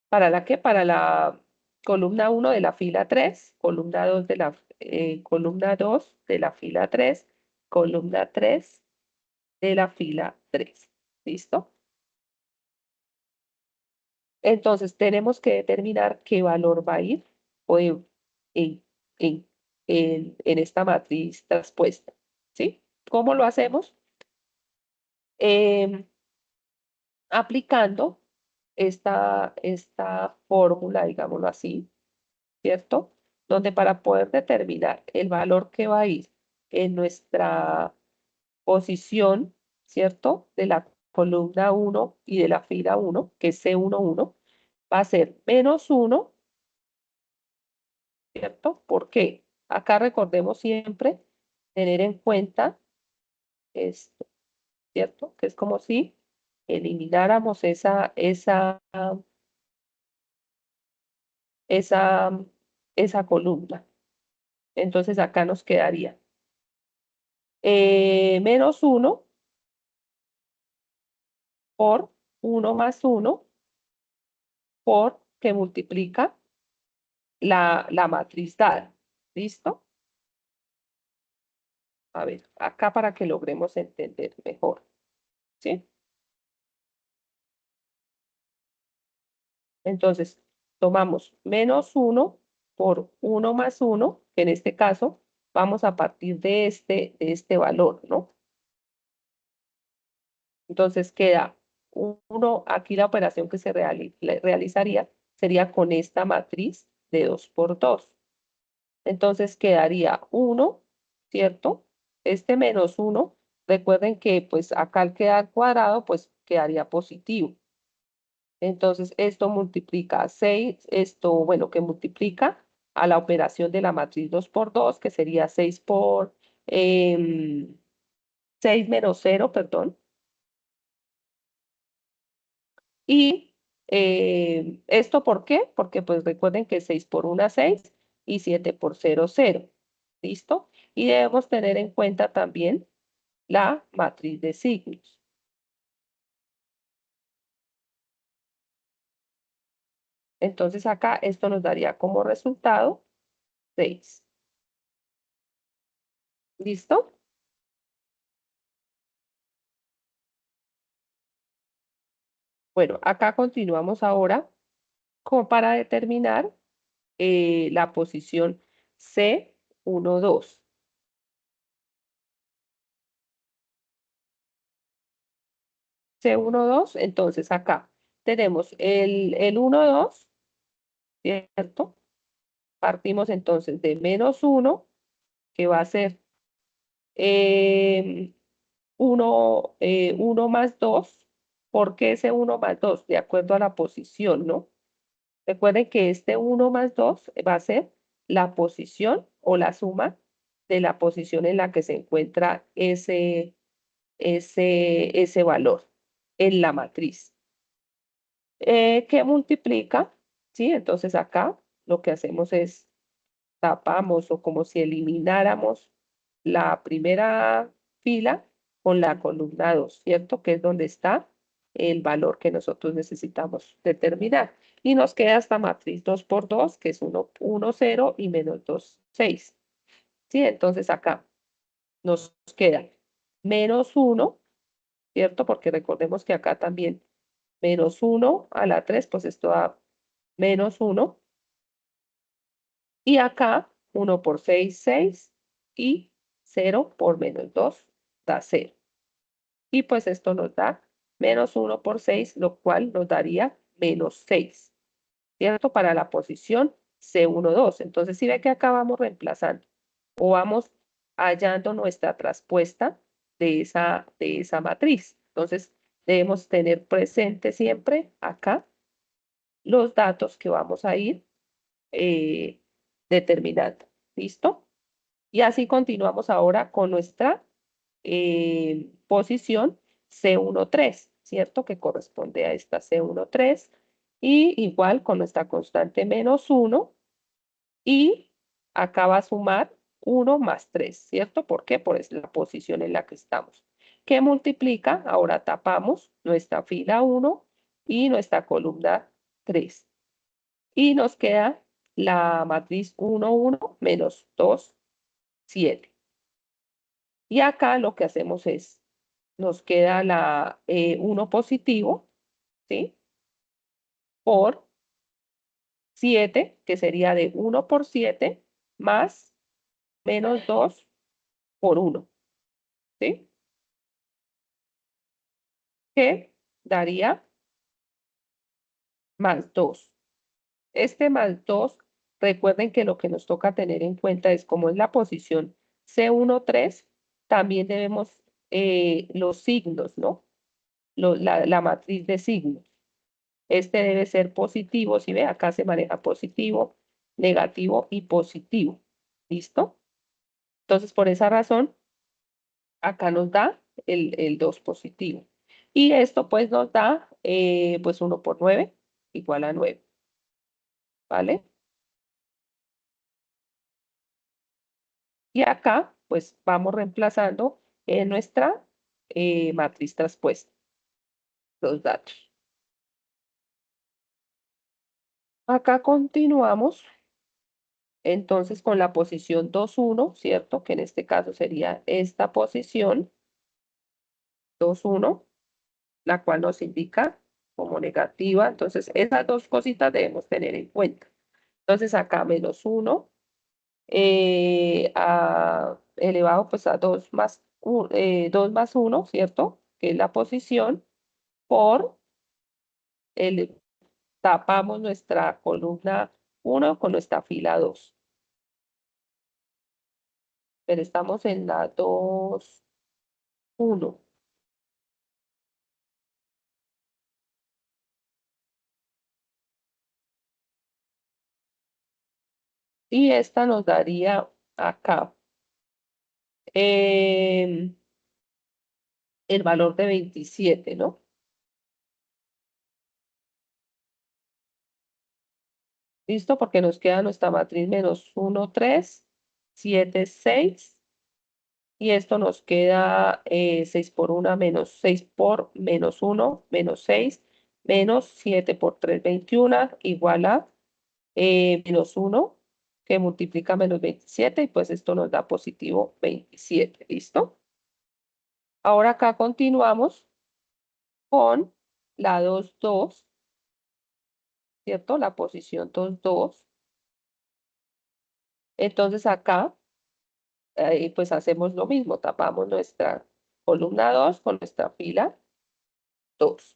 ¿para la qué? Para la columna 1 de la fila 3, columna 2 columna 2 de la fila 3, columna 3 de la fila 3. ¿Listo? Entonces tenemos que determinar qué valor va a ir o en, en, en esta matriz traspuesta. ¿Sí? ¿Cómo lo hacemos? Em, aplicando esta fórmula, digámoslo así, ¿cierto? Donde para poder determinar el valor que va a ir en nuestra posición, ¿cierto? De la columna 1 y de la fila 1, que es C11, va a ser menos 1, ¿cierto? ¿Por qué? Acá recordemos siempre tener en cuenta esto, ¿cierto? Que es como si elimináramos esa, esa columna. Entonces acá nos quedaría menos 1 por 1 más 1 por que multiplica la matriz dada. ¿Listo? A ver, acá para que logremos entender mejor. ¿Sí? Entonces, tomamos menos 1 por 1 más 1, que en este caso vamos a partir de este valor, ¿no? Entonces queda 1, aquí la operación que se realizaría sería con esta matriz de 2 por 2. Entonces quedaría 1, ¿cierto? Este menos 1, recuerden que pues acá al quedar cuadrado, pues quedaría positivo. Entonces esto multiplica 6, bueno, que multiplica a la operación de la matriz 2 por 2, que sería 6 por 6 menos 0, perdón. Y ¿esto por qué? Porque pues recuerden que 6 por 1 6 y 7 por 0 0. ¿Listo? Y debemos tener en cuenta también la matriz de signos. Entonces acá esto nos daría como resultado 6. ¿Listo? Bueno, acá continuamos ahora como para determinar la posición C12. C12, entonces acá tenemos el 12, ¿cierto? Partimos entonces de menos 1, que va a ser 1 más 2. ¿Por qué ese 1 más 2? De acuerdo a la posición, ¿no? Recuerden que este 1 más 2 va a ser la posición o la suma de la posición en la que se encuentra ese valor. en la matriz. ¿Qué multiplica? ¿Sí? Entonces acá lo que hacemos es tapamos o como si elimináramos la primera fila con la columna 2, ¿cierto? Que es donde está el valor que nosotros necesitamos determinar. Y nos queda esta matriz 2 por 2, que es 1, 1, 0 y menos 2, 6. ¿Sí? Entonces acá nos queda menos 1, ¿cierto? Porque recordemos que acá también menos 1 a la 3, pues esto da menos 1. Y acá 1 por 6, 6. Y 0 por menos 2 da 0. Y pues esto nos da menos 1 por 6, lo cual nos daría menos 6, ¿cierto? Para la posición C1, 2. Entonces, si ve que acá vamos reemplazando o vamos hallando nuestra traspuesta de esa matriz. Entonces, debemos tener presente siempre acá los datos que vamos a ir determinando. ¿Listo? Y así continuamos ahora con nuestra posición C13, ¿cierto? Que corresponde a esta C13. Y igual con nuestra constante menos 1. Y acá va a sumar 1 más 3, ¿cierto? ¿Por qué? Por la posición en la que estamos. ¿Qué multiplica? Ahora tapamos nuestra fila 1 y nuestra columna 3. Y nos queda la matriz 1, 1 menos 2, 7. Y acá lo que hacemos es, nos queda la 1 positivo, ¿sí? Por 7, que sería de 1 por 7, más menos 2 por 1, ¿sí? Que daría más 2. Este más 2, recuerden que lo que nos toca tener en cuenta es como es la posición C13, también debemos los signos, ¿no? La matriz de signos. Este debe ser positivo, si ve, acá se maneja positivo, negativo y positivo. ¿Listo? Entonces, por esa razón, acá nos da el 2 positivo. Y esto pues nos da, pues 1 por 9 igual a 9. ¿Vale? Y acá, pues vamos reemplazando en nuestra matriz traspuesta los datos. Acá continuamos entonces con la posición 2, 1, ¿cierto? Que en este caso sería esta posición 2, 1, la cual nos indica como negativa. Entonces, esas dos cositas debemos tener en cuenta. Entonces, acá menos 1 elevado pues a 2 más 1, ¿cierto? Que es la posición por tapamos nuestra columna 1 con nuestra fila 2. Pero estamos en la 2, 1. Y esta nos daría acá el valor de 27, ¿no? ¿Listo? Porque nos queda nuestra matriz menos 1, 3, 7, 6. Y esto nos queda 6 por 1 menos 6 por menos 1, menos 6, menos 7 por 3, 21, igual a menos 1, que multiplica menos 27, y pues esto nos da positivo 27. ¿Listo? Ahora acá continuamos con la 2, 2, ¿cierto? La posición 2, 2. Entonces acá, pues hacemos lo mismo, tapamos nuestra columna 2 con nuestra fila 2.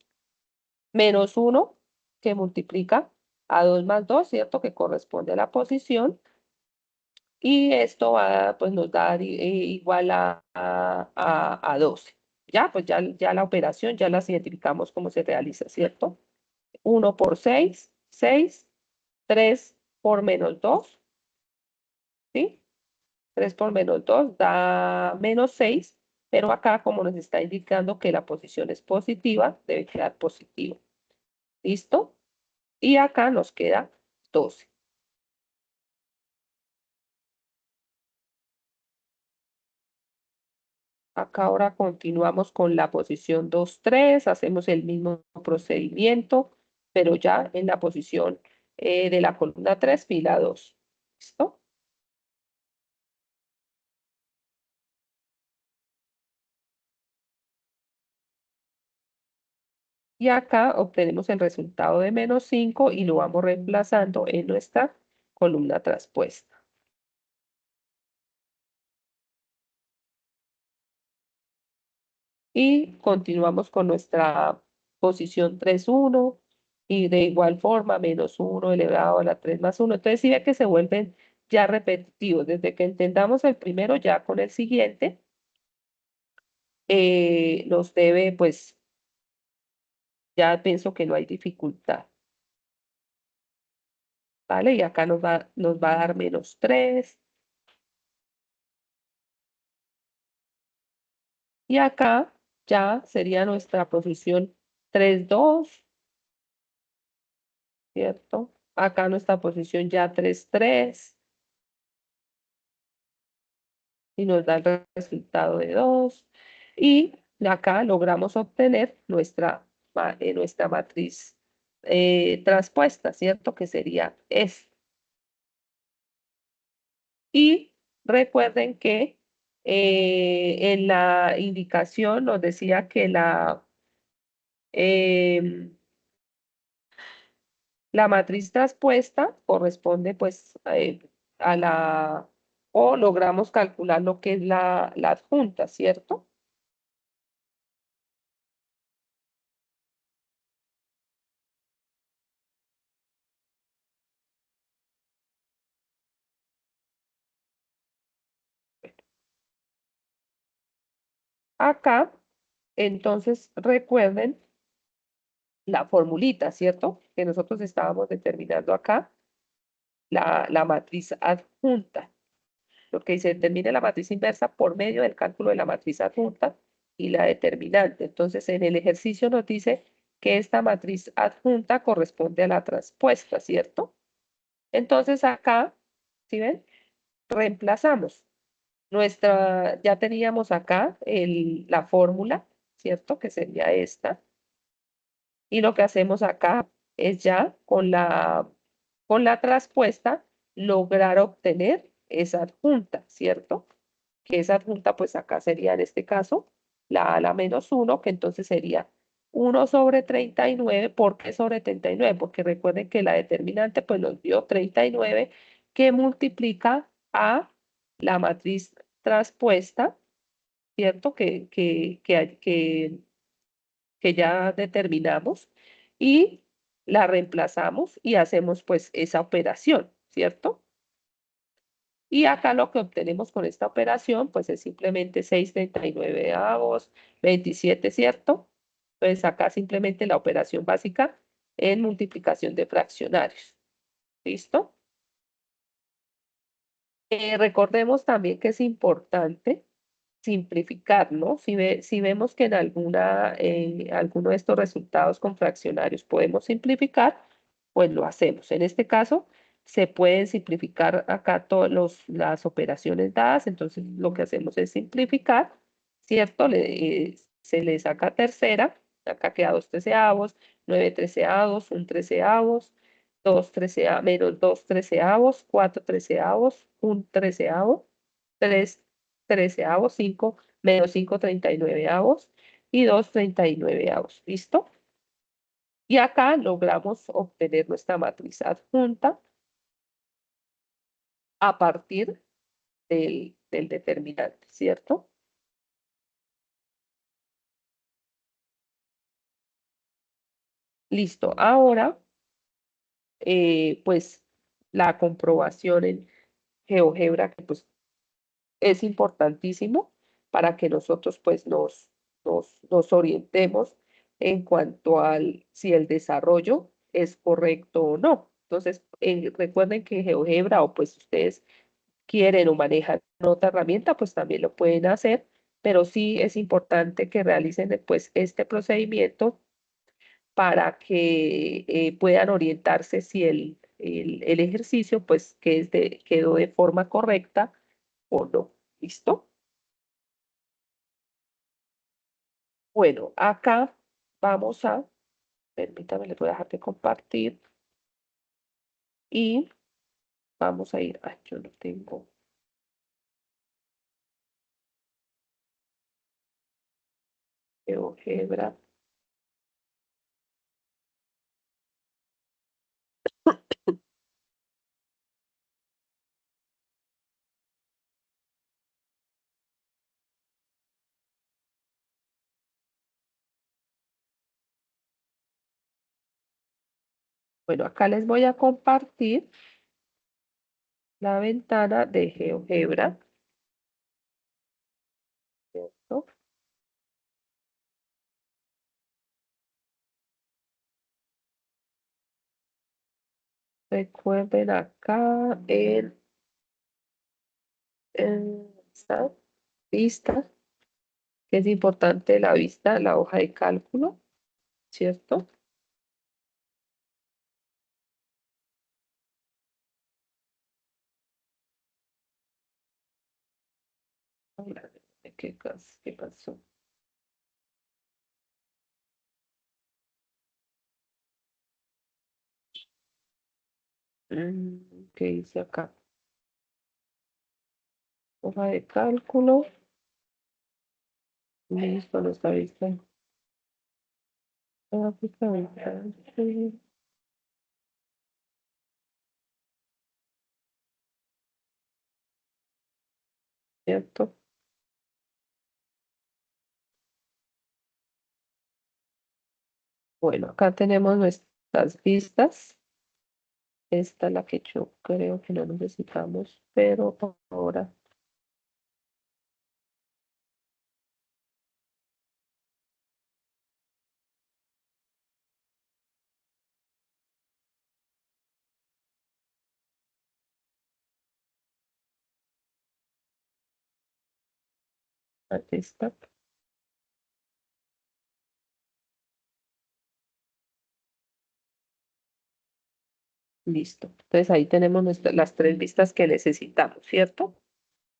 Menos 1, que multiplica a 2 más 2, ¿cierto? Que corresponde a la posición. Y esto va, pues nos da igual a 12. Ya, pues ya la operación ya las identificamos cómo se realiza, ¿cierto? 1 por 6, 6. 3 por menos 2, ¿sí? 3 por menos 2 da menos 6. pero acá como nos está indicando que la posición es positiva, debe quedar positivo. ¿Listo? Y acá nos queda 12. Acá ahora continuamos con la posición 2, 3, hacemos el mismo procedimiento, pero ya en la posición de la columna 3, fila 2. ¿Listo? Y acá obtenemos el resultado de menos 5 y lo vamos reemplazando en nuestra columna traspuesta. Y continuamos con nuestra posición 3, 1 y de igual forma menos 1 elevado a la 3 más 1. Entonces sí ve que se vuelven ya repetitivos. Desde que entendamos el primero, ya con el siguiente nos debe, pues ya pienso que no hay dificultad. ¿Vale? Y acá nos va a dar menos 3. Y acá ya sería nuestra posición 3, 2, ¿cierto? Acá nuestra posición ya 3, 3. Y nos da el resultado de 2. Y acá logramos obtener nuestra matriz traspuesta, ¿cierto? Que sería esta. Y recuerden que en la indicación nos decía que em, la matriz traspuesta corresponde pues o logramos calcular lo que es la adjunta, ¿cierto? Acá, entonces recuerden la formulita, ¿cierto? Que nosotros estábamos determinando acá, la matriz adjunta. Lo que dice, determine la matriz inversa por medio del cálculo de la matriz adjunta y la determinante. Entonces, en el ejercicio nos dice que esta matriz adjunta corresponde a la traspuesta, ¿cierto? Entonces, acá, ¿sí ven? Reemplazamos. Ya teníamos acá la fórmula, ¿cierto? Que sería esta. Y lo que hacemos acá es ya con la traspuesta lograr obtener esa adjunta, ¿cierto? Que esa adjunta pues acá sería en este caso la a la menos 1, que entonces sería 1/39. ¿Por qué sobre 39? Porque recuerden que la determinante pues nos dio 39 que multiplica a la matriz traspuesta, ¿cierto? Que ya determinamos y la reemplazamos y hacemos pues esa operación, ¿cierto? Y acá lo que obtenemos con esta operación pues es simplemente 6/39, 27, ¿cierto? Entonces acá simplemente la operación básica en multiplicación de fraccionarios. ¿Listo? Recordemos también que es importante simplificar, ¿no? Si vemos que en alguno de estos resultados con fraccionarios podemos simplificar, pues lo hacemos. En este caso, se pueden simplificar acá todas las operaciones dadas, entonces lo que hacemos es simplificar, ¿cierto? Se le saca tercera, acá queda 2/13, 9/13, 1/13, 2/13, menos 2/13, 4/13, 1/13, 3/13, 5 menos 5/39 y 2/39. ¿Listo? Y acá logramos obtener nuestra matriz adjunta a partir del determinante, ¿cierto? Listo. Ahora, pues la comprobación en GeoGebra, que pues es importantísimo para que nosotros pues nos orientemos en cuanto al si el desarrollo es correcto o no. Entonces, recuerden que GeoGebra o pues ustedes quieren o manejan otra herramienta, pues también lo pueden hacer, pero sí es importante que realicen después este procedimiento para que puedan orientarse si el ejercicio pues quedó de forma correcta o no. ¿Listo? Bueno, acá vamos a, permítame, les voy a dejar de compartir y vamos a ir, ay, yo no tengo GeoGebra. Bueno, acá les voy a compartir la ventana de GeoGebra, ¿cierto? Recuerden acá en esta vista, que es importante la vista, la hoja de cálculo, ¿cierto? Ay, ¿qué pasó? ¿Qué dice acá? Hoja de cálculo. Listo, no está vista. Sí, ¿cierto? Bueno, acá tenemos nuestras vistas. Esta es la que yo creo que no necesitamos, pero por ahora. Aquí está. Listo. Entonces ahí tenemos las tres vistas que necesitamos, ¿cierto?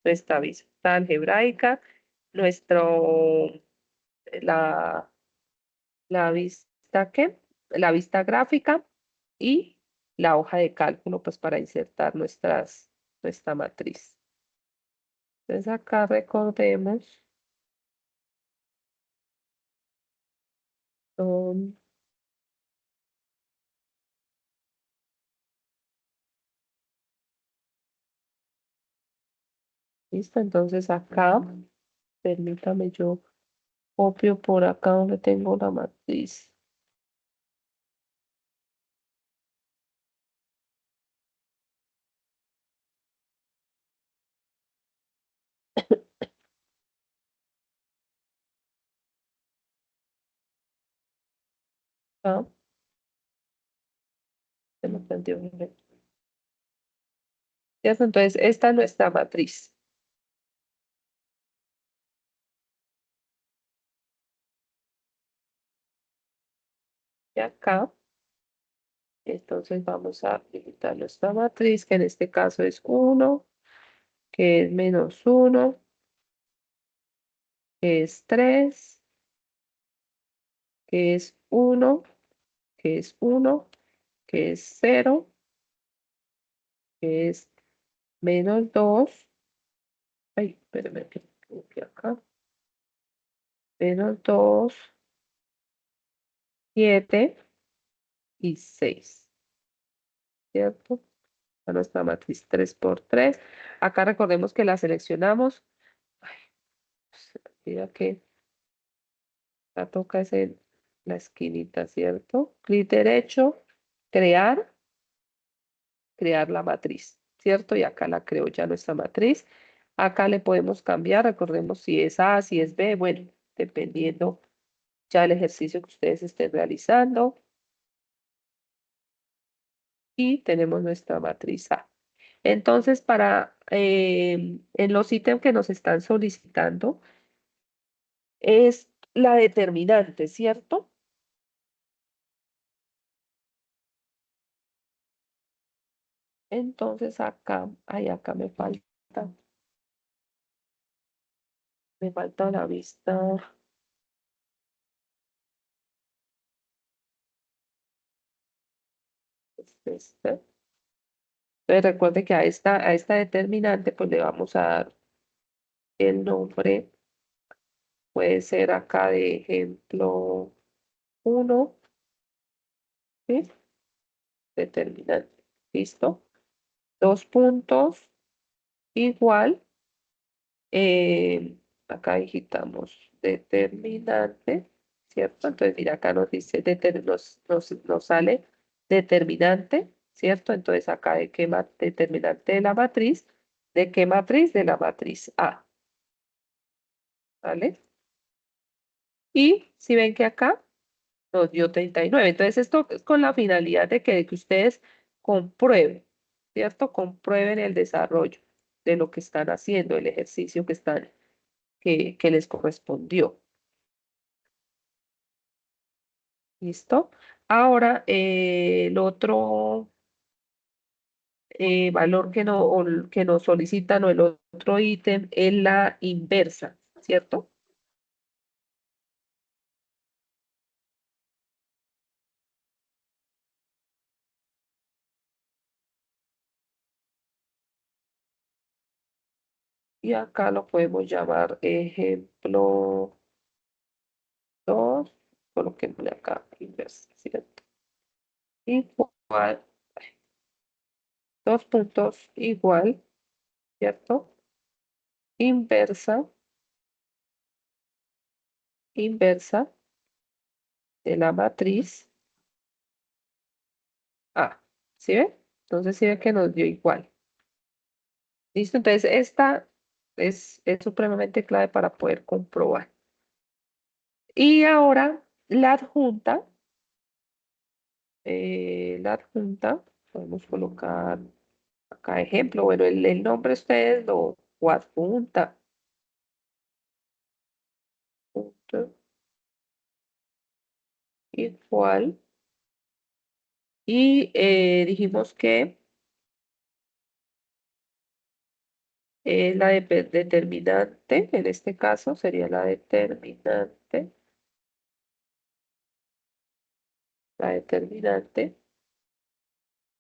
Nuestra vista algebraica, nuestro, la, la vista ¿qué? La vista gráfica y la hoja de cálculo, pues para insertar nuestra matriz. Entonces acá recordemos, son, listo, entonces acá, permítame yo copio por acá donde tengo la matriz. Ah, se me prendió. ¿Cierto? Entonces esta es nuestra matriz. Y acá, entonces vamos a digitar nuestra matriz, que en este caso es 1, que es -1, que es 3, que es 1, que es 1, que es 0, que es -2. Ay, espérame que acá. -2, 7 y 6, ¿cierto? A nuestra matriz 3 por 3. Acá recordemos que la seleccionamos. Ay, se me olvida que la toca es en la esquinita, ¿cierto? Clic derecho, crear, crear la matriz, ¿cierto? Y acá la creo ya nuestra matriz. Acá le podemos cambiar, recordemos si es A, si es B, bueno, dependiendo ya el ejercicio que ustedes estén realizando. Y tenemos nuestra matriz A. Entonces, en los ítems que nos están solicitando, es la determinante, ¿cierto? Entonces acá, ay, acá me falta la vista. Este. Entonces recuerde que a esta determinante, pues le vamos a dar el nombre, puede ser acá de ejemplo uno, ¿sí? Determinante. ¿Listo? Dos puntos, igual. Acá digitamos determinante, ¿cierto? Entonces, mira, acá nos dice, nos sale determinante, ¿cierto? Entonces, acá de qué determinante de la matriz, ¿de qué matriz? De la matriz A, ¿vale? Y si ven que acá nos dio 39. Entonces, esto es con la finalidad de que ustedes comprueben, ¿cierto? Comprueben el desarrollo de lo que están haciendo, el ejercicio que les correspondió. ¿Listo? Ahora, el otro valor que nos solicitan o el otro ítem es la inversa, ¿cierto? Y acá lo podemos llamar ejemplo 2, coloquémosle acá inversa, ¿cierto? Igual, dos puntos, igual, ¿cierto? Inversa, inversa de la matriz A, ¿sí ve? Entonces sí ve que nos dio igual. ¿Listo? Entonces esta es supremamente clave para poder comprobar. Y ahora la adjunta, podemos colocar acá ejemplo, bueno, el nombre ustedes lo o adjunta, punto, igual, y dijimos que determinante, en este caso sería la determinante,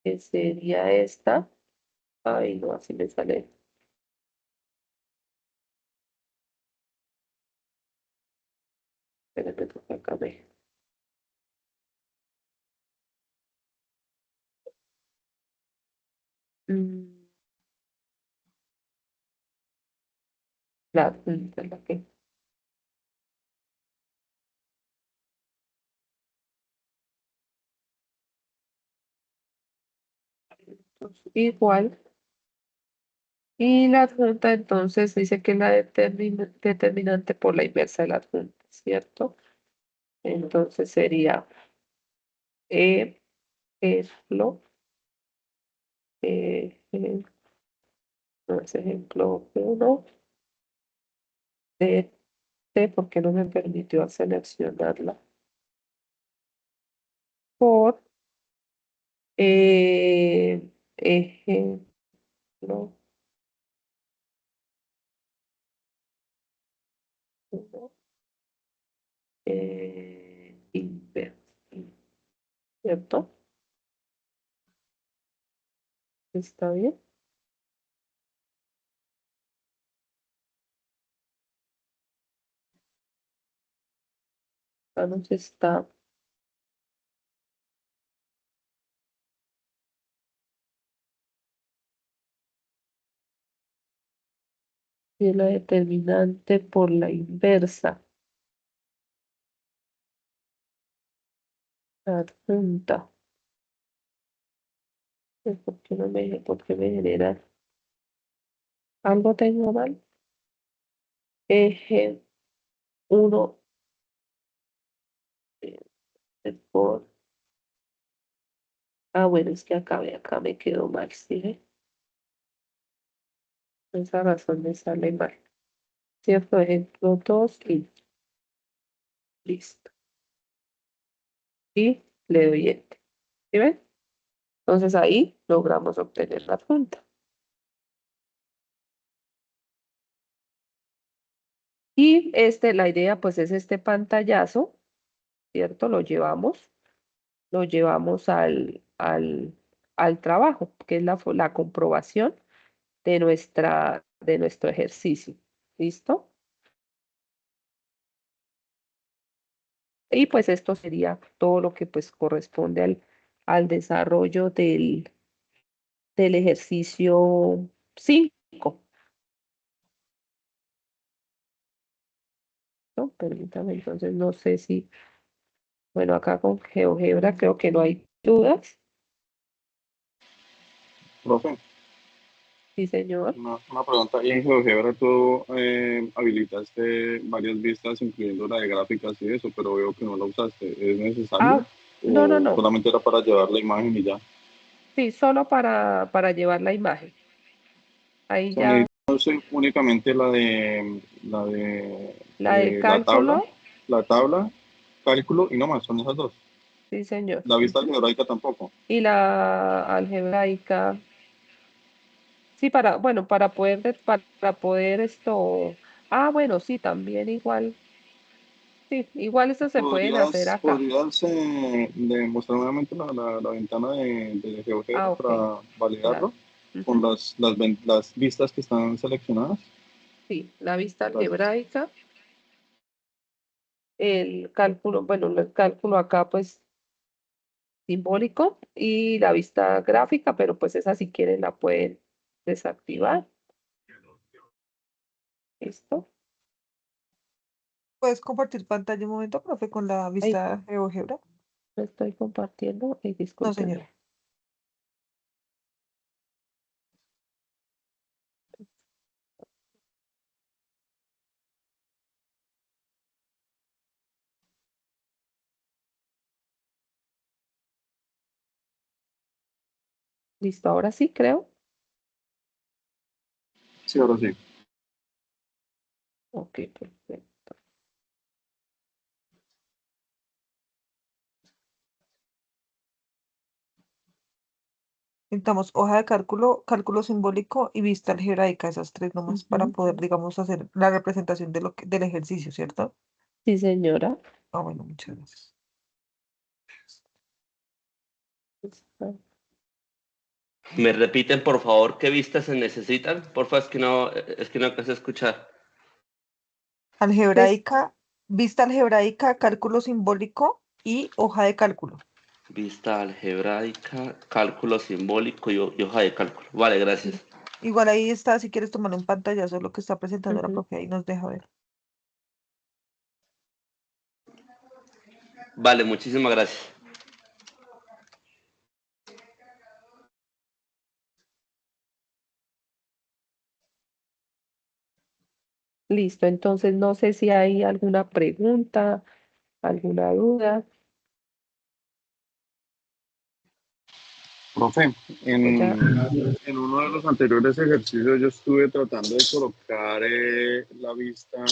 que sería esta, ay no, así me sale, espérenme, porque acá mm, la adjunta, la que igual. Y la adjunta entonces dice que es la determinante por la inversa de la adjunta, ¿cierto? Entonces sería ejemplo, no es ejemplo uno de T, porque no me permitió seleccionarla, por ejemplo uno inversa, ¿cierto? ¿Está bien? Ah, no se está. Y la determinante por la inversa, la adjunta. ¿Por qué no por qué me genera? Algo tengo mal. Eje uno por. Ah, bueno, es que acá me quedó mal, ¿sí ve? Por esa razón me sale mal. ¿Cierto? Ejemplo 2 y Listo. Y le doy Enter. ¿Sí ven? Entonces ahí logramos obtener la punta. Y la idea pues es este pantallazo, ¿cierto? Lo llevamos al trabajo, que es la comprobación de nuestro ejercicio. ¿Listo? Y pues esto sería todo lo que pues corresponde al desarrollo del ejercicio 5. ¿No? Permítame, entonces no sé si, bueno, acá con GeoGebra creo que no hay dudas.
Profe,
Sí, señor.
una pregunta. ¿Y en GeoGebra tú habilitaste varias vistas, incluyendo la de gráficas y eso, pero veo que no la usaste? ¿Es necesario?
Ah, no, no,
¿O
no.
solamente era para llevar la imagen y ya?
Sí, solo para llevar la imagen. Ahí
O sea,
ya
necesitamos únicamente
la de
tabla,
cálculo,
cálculo y no más, son esas dos.
sí, señor.
La vista algebraica tampoco.
Y la algebraica, sí, bueno, para poder bueno, sí, también igual, sí, igual eso se pueden hacer acá.
¿Podrías demostrar nuevamente la ventana de GeoGebra
Ah, ok,
para
claro.
validarlo con
Ujú.
las vistas que están seleccionadas?
Sí, la vista
Gracias.
algebraica, el cálculo, bueno, el cálculo acá pues simbólico y la vista gráfica, pero pues esa si quieren la pueden desactivar. ¿Listo?
¿Puedes compartir pantalla un momento, profe, con la
Ahí
vista GeoGebra?
lo estoy compartiendo y
No,
discúlpenme.
señora.
Listo, ahora sí creo.
Sí, ahora sí.
Ok, perfecto.
Necesitamos hoja de cálculo, cálculo simbólico y vista algebraica, esas tres nomás, para
Ujú.
poder, digamos, hacer la representación del ejercicio, ¿cierto?
Sí, señora.
Ah, bueno, muchas gracias.
Está.
¿Me repiten, por favor, qué vistas se necesitan? Porfa, es que no alcancé a escuchar.
Pues,
Algebraica, vista algebraica, cálculo simbólico y hoja de cálculo.
Vista algebraica, cálculo simbólico y hoja de cálculo. Vale,
sí.
gracias.
Igual ahí está, si quieres tomar un pantallazo de lo que está presentando la
Ujú.
profe, ahí nos deja ver.
Vale, muchísimas gracias.
Listo, entonces no sé si hay alguna pregunta, alguna duda.
Profe,
O ya,
en uno de los anteriores ejercicios yo estuve tratando de colocar la vista